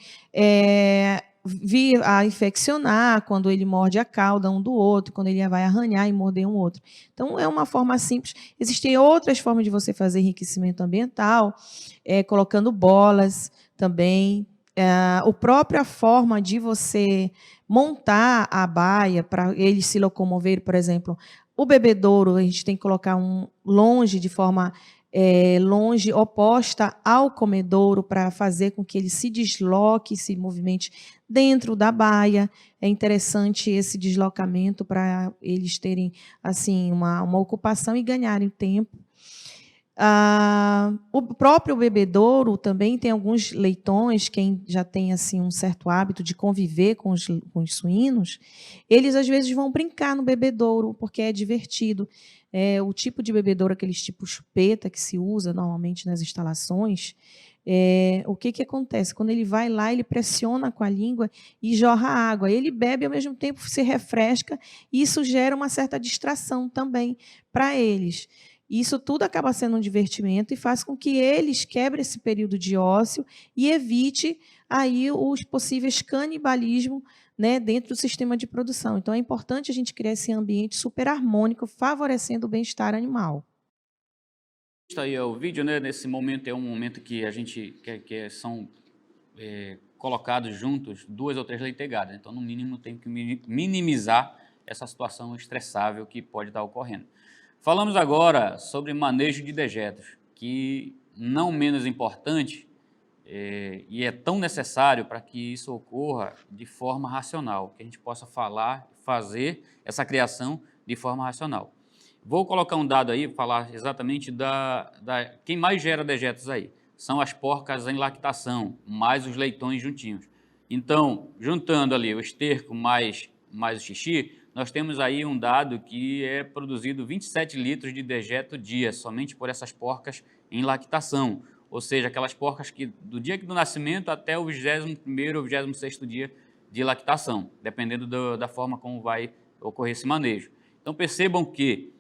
vir a infeccionar quando ele morde a cauda um do outro, quando ele vai arranhar e morder um outro. Então, é uma forma simples. Existem outras formas de você fazer enriquecimento ambiental, colocando bolas também. A própria forma de você montar a baia para eles se locomover, por exemplo, o bebedouro, a gente tem que colocar longe, de forma longe, oposta ao comedouro, para fazer com que ele se desloque, se movimente dentro da baia. É interessante esse deslocamento para eles terem assim uma ocupação e ganharem tempo. O próprio bebedouro também tem alguns leitões, quem já tem assim um certo hábito de conviver com os suínos, eles às vezes vão brincar no bebedouro, porque é divertido. O tipo de bebedouro, aqueles tipo chupeta que se usa normalmente nas instalações, o que acontece? Quando ele vai lá, ele pressiona com a língua e jorra água. Ele bebe, ao mesmo tempo se refresca, e isso gera uma certa distração também para eles. Isso tudo acaba sendo um divertimento e faz com que eles quebrem esse período de ócio e evite aí os possíveis canibalismos, né, dentro do sistema de produção. Então, é importante a gente criar esse ambiente super harmônico, favorecendo o bem-estar animal. Está aí o vídeo, né? Nesse momento é um momento que a gente são colocados juntos 2 ou 3 leitegadas. Então, no mínimo, tem que minimizar essa situação estressável que pode estar ocorrendo. Falamos agora sobre manejo de dejetos, que não menos importante e é tão necessário para que isso ocorra de forma racional, que a gente possa fazer essa criação de forma racional. Vou colocar um dado aí, falar exatamente quem mais gera dejetos aí. São as porcas em lactação, mais os leitões juntinhos. Então, juntando ali o esterco mais o xixi, nós temos aí um dado que é produzido 27 litros de dejeto dia, somente por essas porcas em lactação. Ou seja, aquelas porcas que do dia do nascimento até o 21º ou 26º dia de lactação, dependendo da forma como vai ocorrer esse manejo. Então, percebam que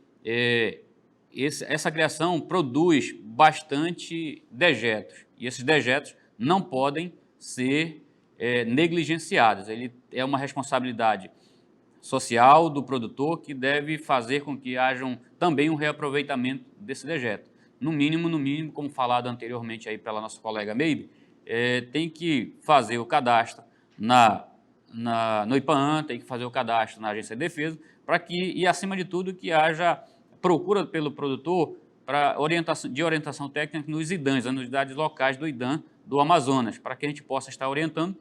essa criação produz bastante dejetos, e esses dejetos não podem ser negligenciados. Ele é uma responsabilidade social do produtor, que deve fazer com que haja também um reaproveitamento desse dejeto. No mínimo, como falado anteriormente aí pela nossa colega Maybe, tem que fazer o cadastro no IPAAN, tem que fazer o cadastro na Agência de Defesa, e acima de tudo que haja procura pelo produtor de orientação técnica nos IDANs, as unidades locais do IDAN do Amazonas, para que a gente possa estar orientando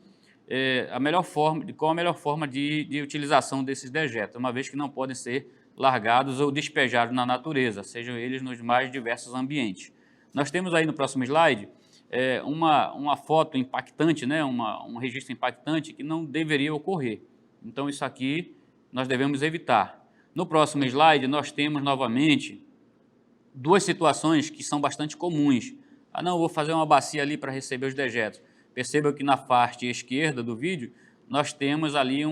qual a melhor forma de utilização desses dejetos, uma vez que não podem ser largados ou despejados na natureza, sejam eles nos mais diversos ambientes. Nós temos aí no próximo slide uma foto impactante, né, um registro impactante que não deveria ocorrer. Então, isso aqui nós devemos evitar. No próximo slide, nós temos novamente 2 situações que são bastante comuns. Não, vou fazer uma bacia ali para receber os dejetos. Perceba que na parte esquerda do vídeo, nós temos ali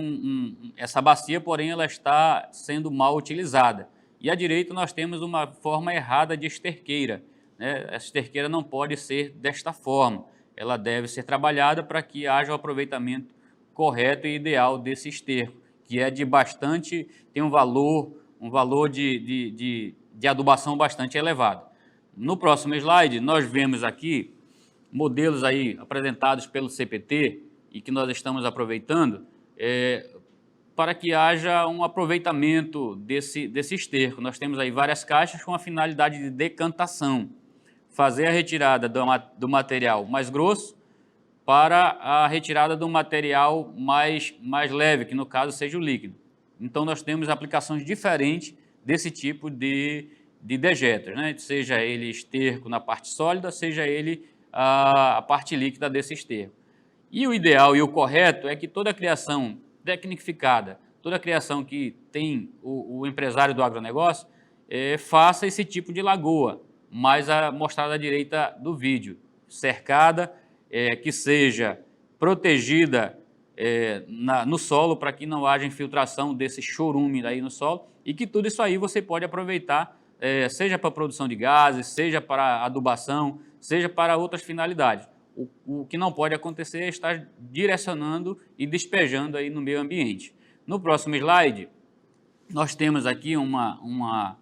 essa bacia, porém ela está sendo mal utilizada. E à direita nós temos uma forma errada de esterqueira, né? Essa esterqueira não pode ser desta forma. Ela deve ser trabalhada para que haja o aproveitamento correto e ideal desse esterco, que é tem um valor de adubação bastante elevado. No próximo slide, nós vemos aqui modelos aí apresentados pelo CPT e que nós estamos aproveitando para que haja um aproveitamento desse esterco. Nós temos aí várias caixas com a finalidade de decantação, fazer a retirada do material mais grosso para a retirada do material mais leve, que no caso seja o líquido. Então, nós temos aplicações diferentes desse tipo de dejetos, né? Seja ele esterco na parte sólida, seja ele a parte líquida desse esterco. E o ideal e o correto é que toda criação tecnificada, toda criação que tem o empresário do agronegócio, faça esse tipo de lagoa, mais mostrada à direita do vídeo, cercada, que seja protegida no solo para que não haja infiltração desse chorume aí no solo e que tudo isso aí você pode aproveitar, seja para a produção de gases, seja para adubação, seja para outras finalidades. O que não pode acontecer é estar direcionando e despejando aí no meio ambiente. No próximo slide, nós temos aqui uma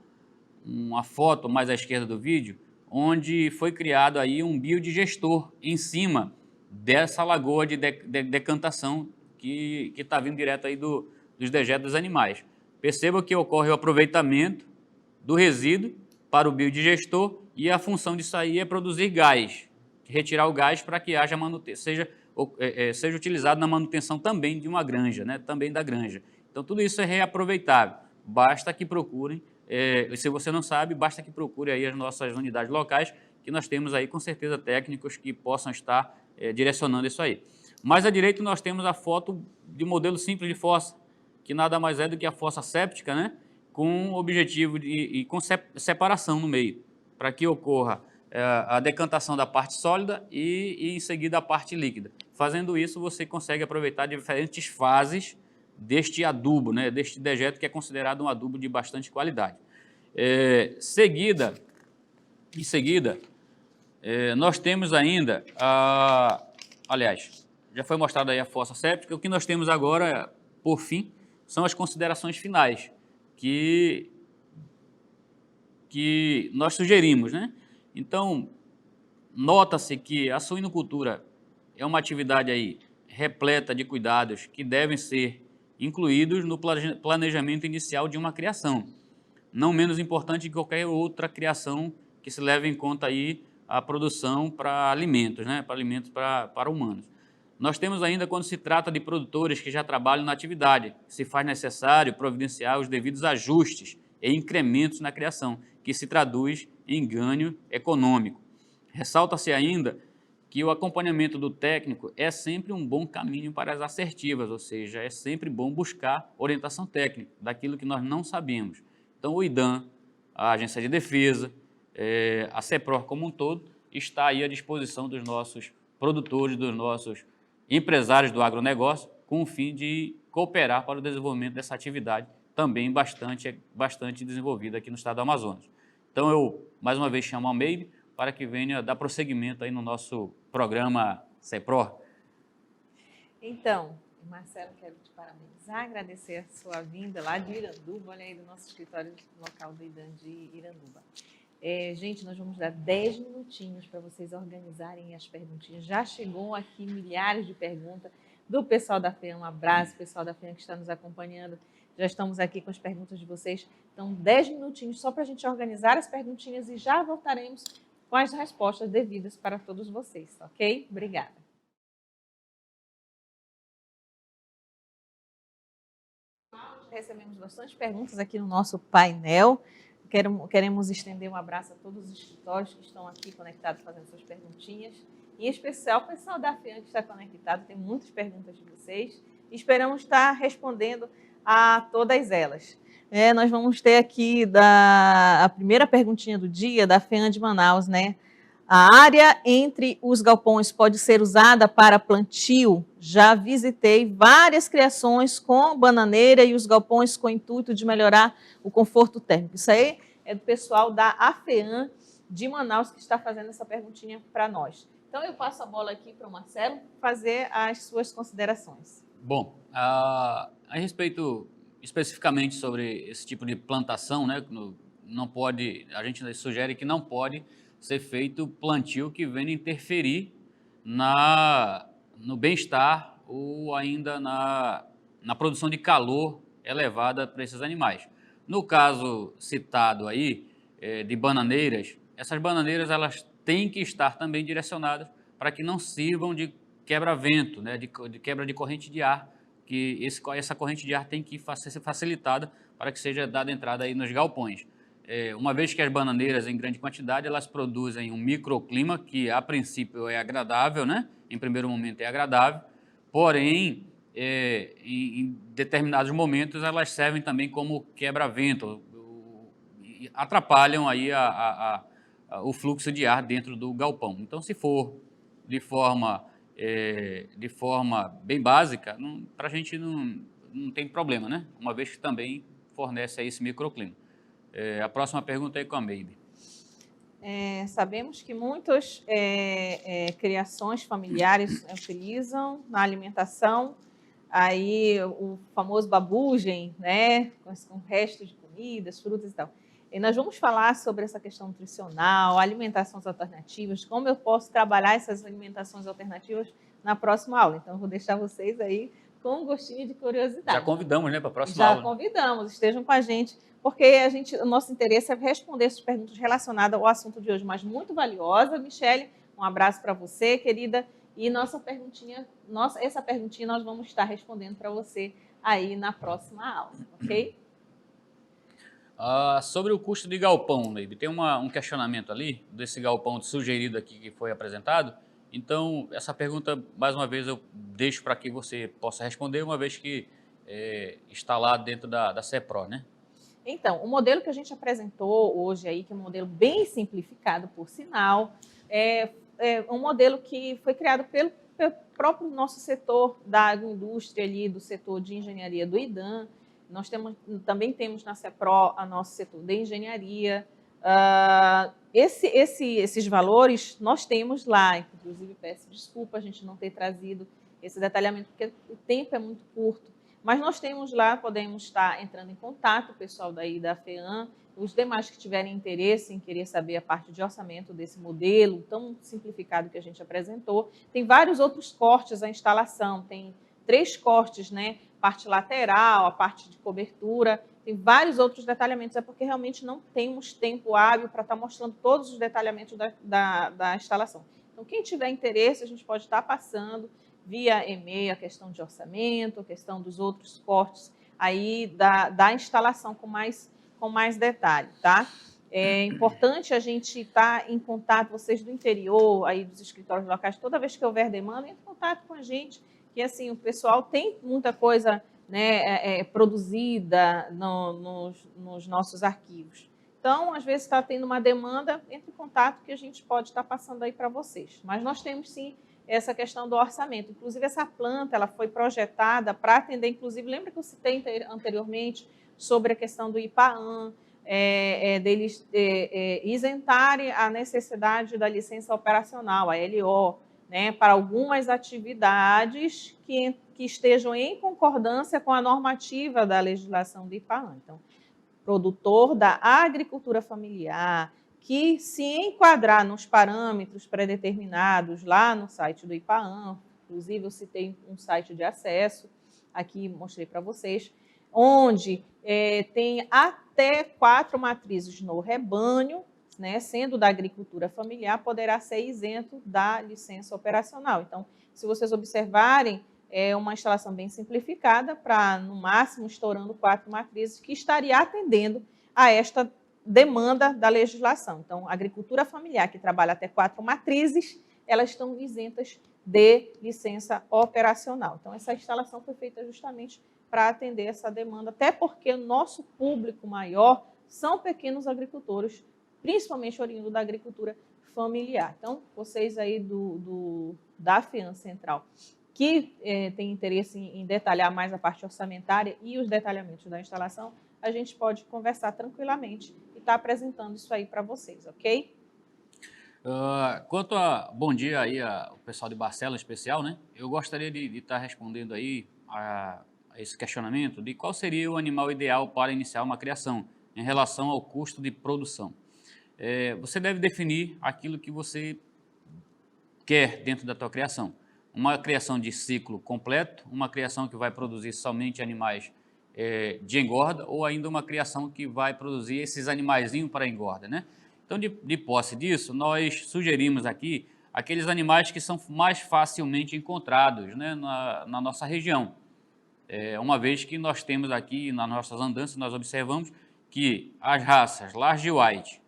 foto mais à esquerda do vídeo, onde foi criado aí um biodigestor em cima dessa lagoa de decantação que está vindo direto aí dos dejetos dos animais. Perceba que ocorre o aproveitamento do resíduo para o biodigestor e a função disso aí é produzir gás, retirar o gás para que haja seja utilizado na manutenção também de uma granja, né? Também da granja. Então, tudo isso é reaproveitável. Basta que procurem, se você não sabe, basta que procure aí as nossas unidades locais, que nós temos aí com certeza técnicos que possam estar direcionando isso aí. Mais à direita nós temos a foto de modelo simples de fossa, que nada mais é do que a fossa séptica, né? Com objetivo e com separação no meio, para que ocorra a decantação da parte sólida e em seguida a parte líquida. Fazendo isso, você consegue aproveitar diferentes fases deste adubo, né, deste dejeto que é considerado um adubo de bastante qualidade. Em seguida, nós temos ainda, aliás, já foi mostrado aí a fossa séptica, o que nós temos agora, por fim, são as considerações finais que nós sugerimos, né? Então, nota-se que a suinocultura é uma atividade aí repleta de cuidados que devem ser incluídos no planejamento inicial de uma criação, não menos importante que qualquer outra criação que se leve em conta aí a produção para alimentos, né? Para alimentos para humanos. Nós temos ainda, quando se trata de produtores que já trabalham na atividade, se faz necessário providenciar os devidos ajustes e incrementos na criação, que se traduz em ganho econômico. Ressalta-se ainda que o acompanhamento do técnico é sempre um bom caminho para as assertivas, ou seja, é sempre bom buscar orientação técnica daquilo que nós não sabemos. Então, o IDAM, a Agência de Defesa, a CEPROR como um todo, está aí à disposição dos nossos produtores, dos nossos empresários do agronegócio, com o fim de cooperar para o desenvolvimento dessa atividade, também bastante desenvolvida aqui no estado do Amazonas. Então, eu, mais uma vez, chamo a Meire para que venha dar prosseguimento aí no nosso programa CEPROR. Então, Marcelo, quero te parabenizar, agradecer a sua vinda lá de Iranduba, olha aí do nosso escritório local do IDAM de Iranduba. Gente, nós vamos dar 10 minutinhos para vocês organizarem as perguntinhas. Já chegou aqui milhares de perguntas do pessoal da FEAM. Um abraço, pessoal da FEAM que está nos acompanhando. Já estamos aqui com as perguntas de vocês. Então, 10 minutinhos só para a gente organizar as perguntinhas e já voltaremos com as respostas devidas para todos vocês, ok? Obrigada. Recebemos bastante perguntas aqui no nosso painel. Queremos estender um abraço a todos os escritórios que estão aqui conectados fazendo suas perguntinhas. E em especial o pessoal da FEAM que está conectado, tem muitas perguntas de vocês. Esperamos estar respondendo a todas elas. Nós vamos ter aqui a primeira perguntinha do dia da FEAM de Manaus, né? A área entre os galpões pode ser usada para plantio? Já visitei várias criações com bananeira e os galpões com o intuito de melhorar o conforto térmico. Isso aí é do pessoal da AFEAM de Manaus que está fazendo essa perguntinha para nós. Então, eu passo a bola aqui para o Marcelo fazer as suas considerações. Bom, a respeito especificamente sobre esse tipo de plantação, né, não pode, a gente sugere que não pode ser feito plantio que venha interferir no bem-estar ou ainda na produção de calor elevada para esses animais. No caso citado aí, de bananeiras, essas bananeiras elas têm que estar também direcionadas para que não sirvam de quebra-vento, né, de quebra de corrente de ar, que essa corrente de ar tem que ser facilitada para que seja dada entrada aí nos galpões. Uma vez que as bananeiras, em grande quantidade, elas produzem um microclima que, a princípio, é agradável, né? Em primeiro momento é agradável, porém, em determinados momentos, elas servem também como quebra-vento, e atrapalham aí o fluxo de ar dentro do galpão. Então, se for de forma bem básica, para a gente não tem problema, né? Uma vez que também fornece aí esse microclima. A próxima pergunta é com a Maybe. Sabemos que muitas criações familiares utilizam na alimentação aí o famoso babugem, né, com restos de comidas, frutas e tal. E nós vamos falar sobre essa questão nutricional, alimentações alternativas, como eu posso trabalhar essas alimentações alternativas na próxima aula. Então, eu vou deixar vocês aí com um gostinho de curiosidade. Já convidamos, né, para a próxima aula. Já convidamos, estejam com a gente, porque o nosso interesse é responder essas perguntas relacionadas ao assunto de hoje, mas muito valiosa. Michele, um abraço para você, querida. E essa perguntinha nós vamos estar respondendo para você aí na próxima aula, ok? Sobre o custo de galpão, Maybe, tem um questionamento ali, desse galpão sugerido aqui que foi apresentado. Então, essa pergunta, mais uma vez, eu deixo para que você possa responder, uma vez que está lá dentro da CEPRO, né? Então, o modelo que a gente apresentou hoje aí, que é um modelo bem simplificado, por sinal, é um modelo que foi criado pelo próprio nosso setor da agroindústria ali, do setor de engenharia do IDAM. Nós também temos na CEPRO o nosso setor de engenharia. Esses valores nós temos lá, inclusive peço desculpa a gente não ter trazido esse detalhamento, porque o tempo é muito curto. Mas nós temos lá, podemos estar entrando em contato, o pessoal daí da FEAM, os demais que tiverem interesse em querer saber a parte de orçamento desse modelo tão simplificado que a gente apresentou. Tem vários outros cortes da instalação, tem 3 cortes, né? Parte lateral, a parte de cobertura, tem vários outros detalhamentos, é porque realmente não temos tempo hábil para estar mostrando todos os detalhamentos da instalação. Então, quem tiver interesse, a gente pode estar passando via e-mail a questão de orçamento, a questão dos outros cortes aí da instalação com mais detalhe, tá? É importante a gente estar em contato, vocês do interior, aí dos escritórios locais, toda vez que houver demanda, entre em contato com a gente, que assim, o pessoal tem muita coisa, né, produzida nos nossos arquivos. Então, às vezes está tendo uma demanda, entre em contato que a gente pode estar passando aí para vocês. Mas nós temos sim essa questão do orçamento. Inclusive, essa planta ela foi projetada para atender, inclusive, lembra que eu citei anteriormente sobre a questão do IPAAN, deles isentarem a necessidade da licença operacional, a LO, né, para algumas atividades que estejam em concordância com a normativa da legislação do IPAAN. Então, produtor da agricultura familiar, que se enquadrar nos parâmetros pré-determinados lá no site do IPAAN, inclusive eu citei um site de acesso, aqui mostrei para vocês, onde tem até 4 matrizes no rebanho, né, sendo da agricultura familiar, poderá ser isento da licença operacional. Então, se vocês observarem, é uma instalação bem simplificada, para, no máximo, estourando 4 matrizes, que estaria atendendo a esta demanda da legislação. Então, a agricultura familiar, que trabalha até 4 matrizes, elas estão isentas de licença operacional. Então, essa instalação foi feita justamente para atender essa demanda, até porque o nosso público maior são pequenos agricultores, principalmente oriundo da agricultura familiar. Então, vocês aí da FEAM Central, que tem interesse em detalhar mais a parte orçamentária e os detalhamentos da instalação, a gente pode conversar tranquilamente e estar apresentando isso aí para vocês, ok? Quanto a bom dia aí ao pessoal de Barcelos em especial, né? Eu gostaria de estar respondendo aí a esse questionamento de qual seria o animal ideal para iniciar uma criação em relação ao custo de produção. Você deve definir aquilo que você quer dentro da tua criação. Uma criação de ciclo completo, uma criação que vai produzir somente animais de engorda, ou ainda uma criação que vai produzir esses animaizinhos para engorda, né? Então, de posse disso, nós sugerimos aqui aqueles animais que são mais facilmente encontrados, né, na nossa região. uma vez que nós temos aqui, nas nossas andanças, nós observamos que as raças Large White,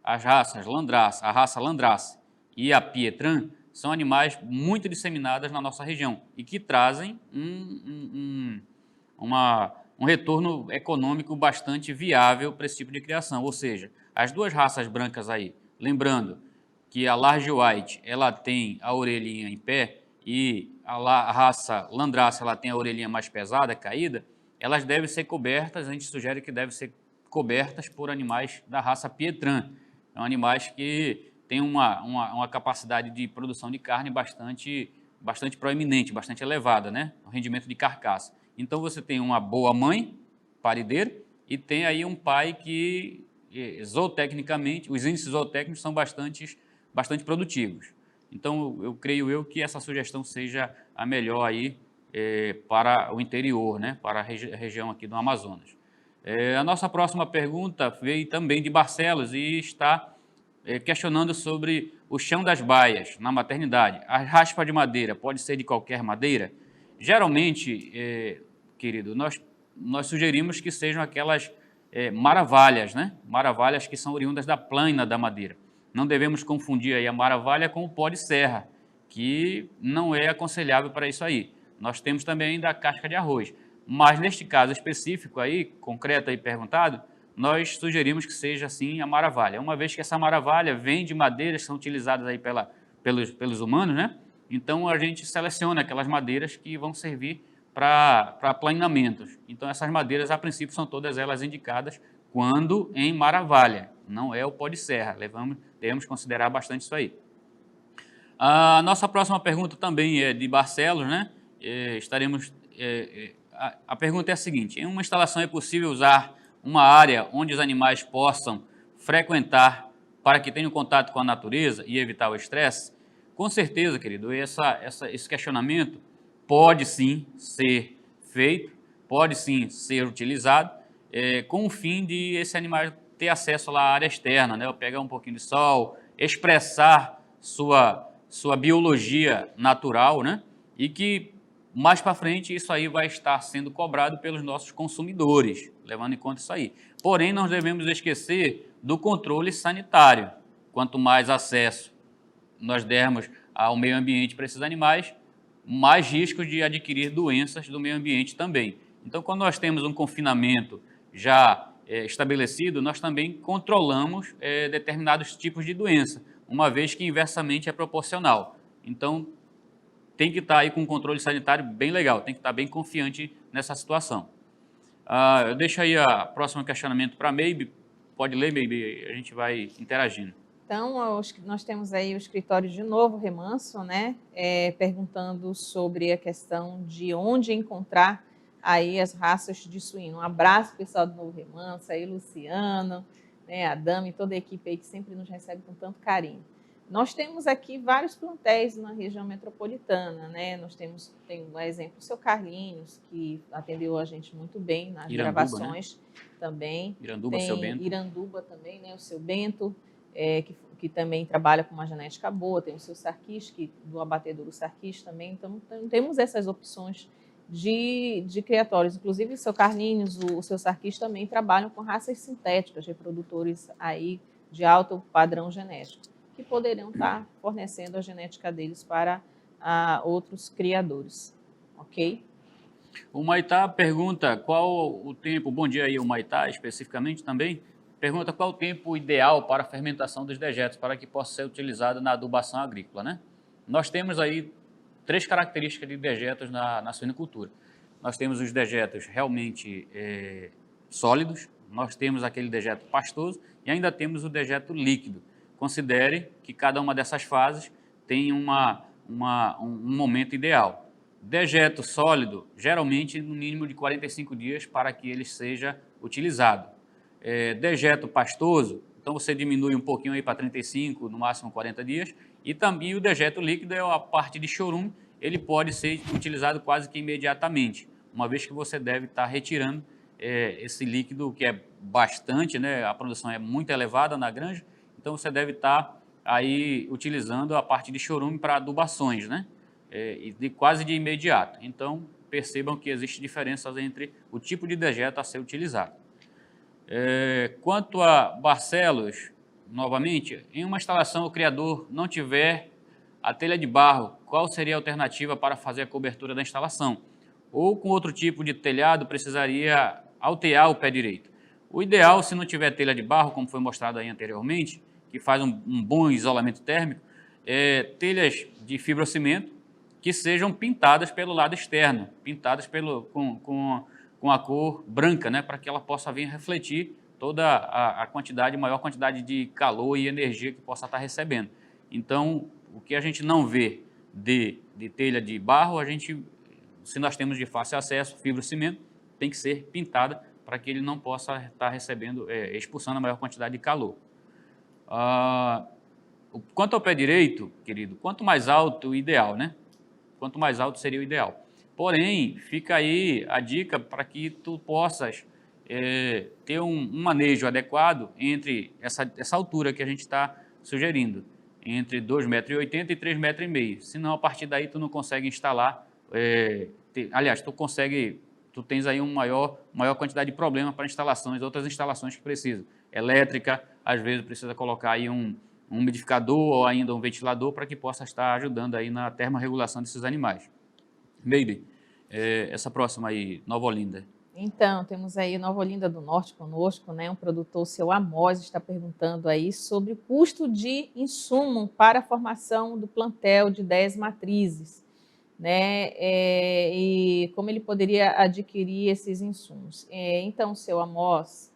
as raças Landrace, a raça Landrace e a Pietran são animais muito disseminadas na nossa região e que trazem um retorno econômico bastante viável para esse tipo de criação. Ou seja, as duas raças brancas aí, lembrando que a Large White ela tem a orelhinha em pé e a raça Landrace ela tem a orelhinha mais pesada, caída, elas devem ser cobertas, a gente sugere que devem ser cobertas por animais da raça Pietran. São animais que têm uma capacidade de produção de carne bastante proeminente, bastante elevada, né? O rendimento de carcaça. Então você tem uma boa mãe, parideira, e tem aí um pai que, zootecnicamente, os índices zootécnicos são bastante produtivos. Então, eu creio que essa sugestão seja a melhor aí para o interior, né? Para a região aqui do Amazonas. A nossa próxima pergunta veio também de Barcelos e está questionando sobre o chão das baias na maternidade. A raspa de madeira pode ser de qualquer madeira? Geralmente, querido, nós sugerimos que sejam aquelas maravalhas, né? Maravalhas que são oriundas da plana da madeira. Não devemos confundir aí a maravalha com o pó de serra, que não é aconselhável para isso aí. Nós temos também da casca de arroz. Mas neste caso específico aí, concreto aí perguntado, nós sugerimos que seja assim a maravalha. Uma vez que essa maravalha vem de madeiras que são utilizadas aí pelos humanos, né? Então a gente seleciona aquelas madeiras que vão servir para planeamentos. Então essas madeiras, a princípio, são todas elas indicadas quando em maravalha, não é o pó de serra. Devemos considerar bastante isso aí. A nossa próxima pergunta também é de Barcelos, né? A pergunta é a seguinte: em uma instalação é possível usar uma área onde os animais possam frequentar para que tenham contato com a natureza e evitar o estresse? Com certeza, querido, esse questionamento pode sim ser feito, pode sim ser utilizado, com o fim de esse animal ter acesso lá à área externa, né? Pegar um pouquinho de sol, expressar sua biologia natural, né? E que mais para frente isso aí vai estar sendo cobrado pelos nossos consumidores, levando em conta isso aí. Porém, não devemos esquecer do controle sanitário. Quanto mais acesso nós dermos ao meio ambiente para esses animais, mais riscos de adquirir doenças do meio ambiente também. Então, quando nós temos um confinamento já estabelecido, nós também controlamos determinados tipos de doença, uma vez que inversamente é proporcional. Então, tem que estar aí com um controle sanitário bem legal, tem que estar bem confiante nessa situação. Eu deixo aí o próximo questionamento para a Maybe. Pode ler, Maybe, a gente vai interagindo. Então, nós temos aí o escritório de Novo Remanso, né, perguntando sobre a questão de onde encontrar aí as raças de suíno. Um abraço, pessoal do Novo Remanso, aí Luciano, né, a Dama e toda a equipe aí que sempre nos recebe com tanto carinho. Nós temos aqui vários plantéis na região metropolitana, né? tem um exemplo, o seu Carlinhos, que atendeu a gente muito bem nas Iranduba, gravações, né? Também. Iranduba, tem seu Bento. Iranduba também, né? O seu Bento, que também trabalha com uma genética boa, tem o seu Sarquis, do abatedouro Sarquis também. Então, temos essas opções de criatórios. Inclusive, o seu Carlinhos, o seu Sarquis também trabalham com raças sintéticas, reprodutores aí de alto padrão genético, que poderiam estar fornecendo a genética deles para outros criadores, ok? O Maitá pergunta qual o tempo, bom dia aí o Maitá especificamente também, pergunta qual o tempo ideal para a fermentação dos dejetos, para que possa ser utilizado na adubação agrícola, né? Nós temos aí 3 características de dejetos na suinocultura. Nós temos os dejetos realmente sólidos, nós temos aquele dejeto pastoso e ainda temos o dejeto líquido. Considere que cada uma dessas fases tem um momento ideal. Dejeto sólido, geralmente no mínimo de 45 dias para que ele seja utilizado. Dejeto pastoso, então você diminui um pouquinho aí para 35, no máximo 40 dias. E também o dejeto líquido é a parte de chorume, ele pode ser utilizado quase que imediatamente, uma vez que você deve estar retirando esse líquido que é bastante, né? A produção é muito elevada na granja. Então, você deve estar aí utilizando a parte de chorume para adubações, né? Quase de imediato. Então, percebam que existem diferenças entre o tipo de dejeto a ser utilizado. Quanto a Barcelos, novamente, em uma instalação o criador não tiver a telha de barro, qual seria a alternativa para fazer a cobertura da instalação? Ou com outro tipo de telhado precisaria altear o pé direito? O ideal, se não tiver telha de barro, como foi mostrado aí anteriormente, que faz um bom isolamento térmico, telhas de fibrocimento que sejam pintadas pelo lado externo, pintadas com a cor branca, né, para que ela possa vir refletir toda a maior quantidade de calor e energia que possa estar recebendo. Então, o que a gente não vê de telha de barro, se nós temos de fácil acesso, fibrocimento, tem que ser pintada para que ele não possa estar recebendo, expulsando a maior quantidade de calor. Quanto ao pé direito, querido, quanto mais alto, o ideal, né? Quanto mais alto seria o ideal. Porém, fica aí a dica para que tu possas ter um manejo adequado entre essa altura que a gente está sugerindo, entre 2,80 metros e 3,5 metros. Senão, a partir daí, tu não consegue instalar, aliás, tu tens aí maior quantidade de problemas para instalações, outras instalações que precisam. Elétrica, às vezes precisa colocar aí um umidificador ou ainda um ventilador para que possa estar ajudando aí na termorregulação desses animais. Baby, essa próxima aí, Nova Olinda. Então, temos aí Nova Olinda do Norte conosco, né? Um produtor, o seu Amós, está perguntando aí sobre o custo de insumo para a formação do plantel de 10 matrizes, né? E como ele poderia adquirir esses insumos. Então, seu Amós,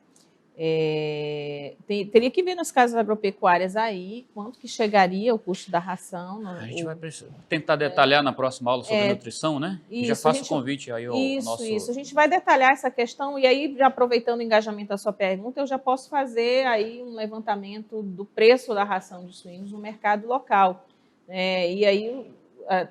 teria que ver nas casas agropecuárias aí quanto que chegaria o custo da ração. A gente vai tentar detalhar na próxima aula sobre nutrição, né? Isso, já faço o convite aí ao nosso... Isso, a gente vai detalhar essa questão e aí, já aproveitando o engajamento da sua pergunta, eu já posso fazer aí um levantamento do preço da ração de suínos no mercado local. E aí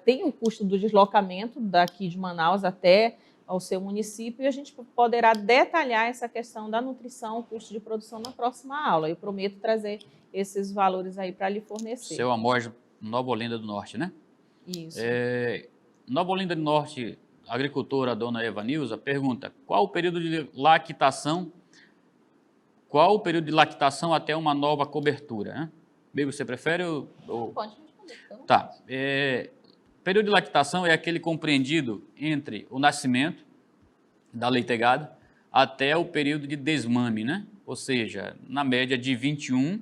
tem o custo do deslocamento daqui de Manaus até ao seu município e a gente poderá detalhar essa questão da nutrição, o custo de produção na próxima aula. Eu prometo trazer esses valores aí para lhe fornecer. Seu Amós, Nova Olinda do Norte, né? Isso. Nova Olinda do Norte, a agricultora dona Eva Nilza pergunta: qual o período de lactação até uma nova cobertura? Né? Bem, você prefere ou... Pode responder, então. Tá. Período de lactação é aquele compreendido entre o nascimento da leitegada até o período de desmame, né? Ou seja, na média de 21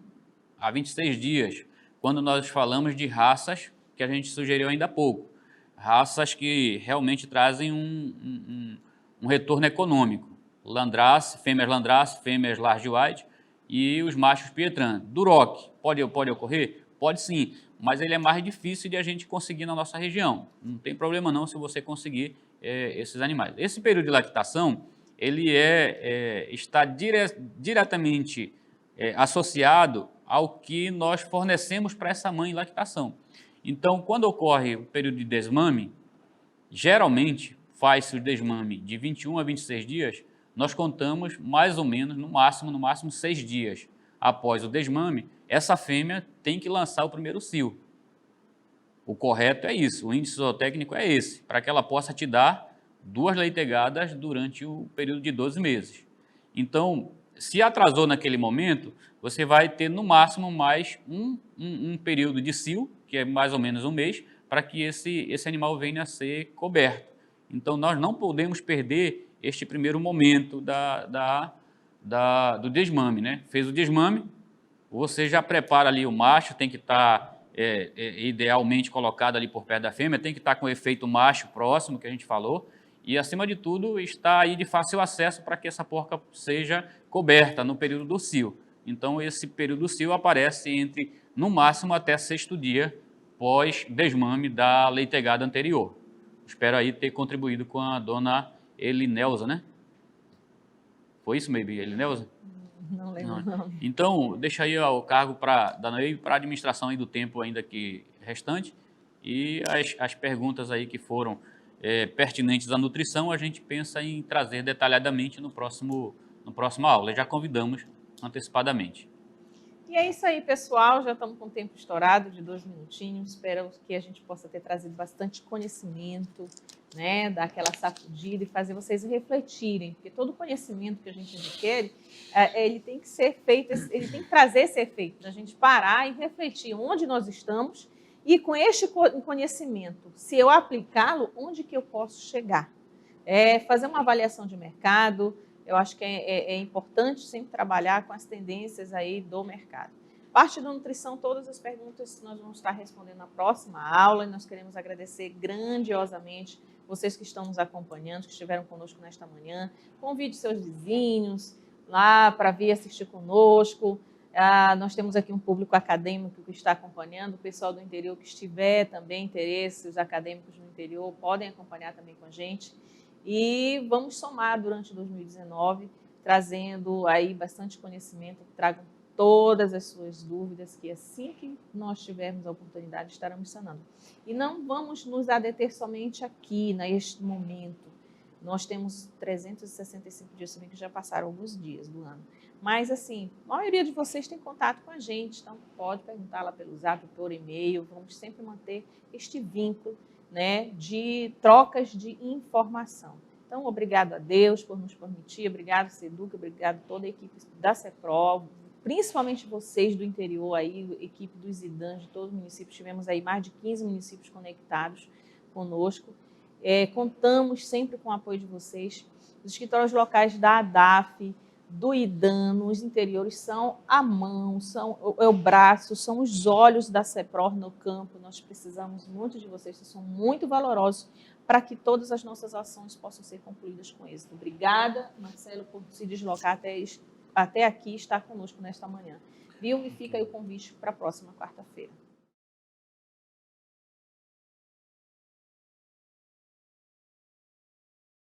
a 26 dias, quando nós falamos de raças que a gente sugeriu ainda há pouco, raças que realmente trazem um retorno econômico. Fêmeas Landrace, fêmeas Large White e os machos Pietran. Duroc, pode ocorrer? Pode sim, mas ele é mais difícil de a gente conseguir na nossa região. Não tem problema não se você conseguir esses animais. Esse período de lactação, ele está diretamente associado ao que nós fornecemos para essa mãe em lactação. Então, quando ocorre o período de desmame, geralmente faz-se o desmame de 21 a 26 dias, nós contamos mais ou menos, no máximo 6 dias após o desmame, essa fêmea tem que lançar o primeiro cio. O correto é isso, o índice zootécnico é esse, para que ela possa te dar 2 leitegadas durante o período de 12 meses. Então, se atrasou naquele momento, você vai ter no máximo mais um período de cio, que é mais ou menos 1 mês, para que esse animal venha a ser coberto. Então, nós não podemos perder este primeiro momento do desmame, né? Fez o desmame, você já prepara ali o macho, tem que estar idealmente colocado ali por perto da fêmea, tem que estar com o efeito macho próximo, que a gente falou, e acima de tudo está aí de fácil acesso para que essa porca seja coberta no período do cio. Então esse período do cio aparece entre, no máximo, até 6º dia pós-desmame da leitegada anterior. Espero aí ter contribuído com a dona Elineuza, né? Foi isso, maybe, Elineuza? Não lembro, não. Então, deixa aí o cargo para a administração aí do tempo ainda que restante e as perguntas aí que foram pertinentes à nutrição, a gente pensa em trazer detalhadamente no próximo aula. Já convidamos antecipadamente. E é isso aí, pessoal. Já estamos com o tempo estourado de 2 minutinhos. Espero que a gente possa ter trazido bastante conhecimento, né? Dar aquela sacudida e fazer vocês refletirem, porque todo conhecimento que a gente adquire, ele tem que ser feito, ele tem que trazer esse efeito, da gente parar e refletir onde nós estamos e com este conhecimento, se eu aplicá-lo, onde que eu posso chegar. Fazer uma avaliação de mercado. Eu acho que é importante sempre trabalhar com as tendências aí do mercado. Parte da nutrição, todas as perguntas nós vamos estar respondendo na próxima aula, e nós queremos agradecer grandiosamente vocês que estão nos acompanhando, que estiveram conosco nesta manhã. Convide seus vizinhos lá para vir assistir conosco. Nós temos aqui um público acadêmico que está acompanhando, o pessoal do interior que estiver também interesse, os acadêmicos do interior podem acompanhar também com a gente. E vamos somar durante 2019, trazendo aí bastante conhecimento, que tragam todas as suas dúvidas, que assim que nós tivermos a oportunidade, estaremos sanando. E não vamos nos adeter somente aqui, neste momento. Nós temos 365 dias, também que já passaram alguns dias do ano. Mas, assim, a maioria de vocês tem contato com a gente, então pode perguntar lá pelo Zap, por e-mail. Vamos sempre manter este vínculo, né, de trocas de informação. Então, obrigado a Deus por nos permitir, obrigado, Seduc, obrigado a toda a equipe da CEPROV, principalmente vocês do interior, aí, equipe dos IDANs de todos os municípios. Tivemos aí mais de 15 municípios conectados conosco. Contamos sempre com o apoio de vocês. Os escritórios locais da ADAF, do IDAN, nos interiores, são a mão, são o braço, são os olhos da CEPROV no campo. Nós precisamos muito de vocês, vocês são muito valorosos para que todas as nossas ações possam ser concluídas com êxito. Obrigada, Marcelo, por se deslocar até aqui e estar conosco nesta manhã. Viu? E fica aí o convite para a próxima quarta-feira.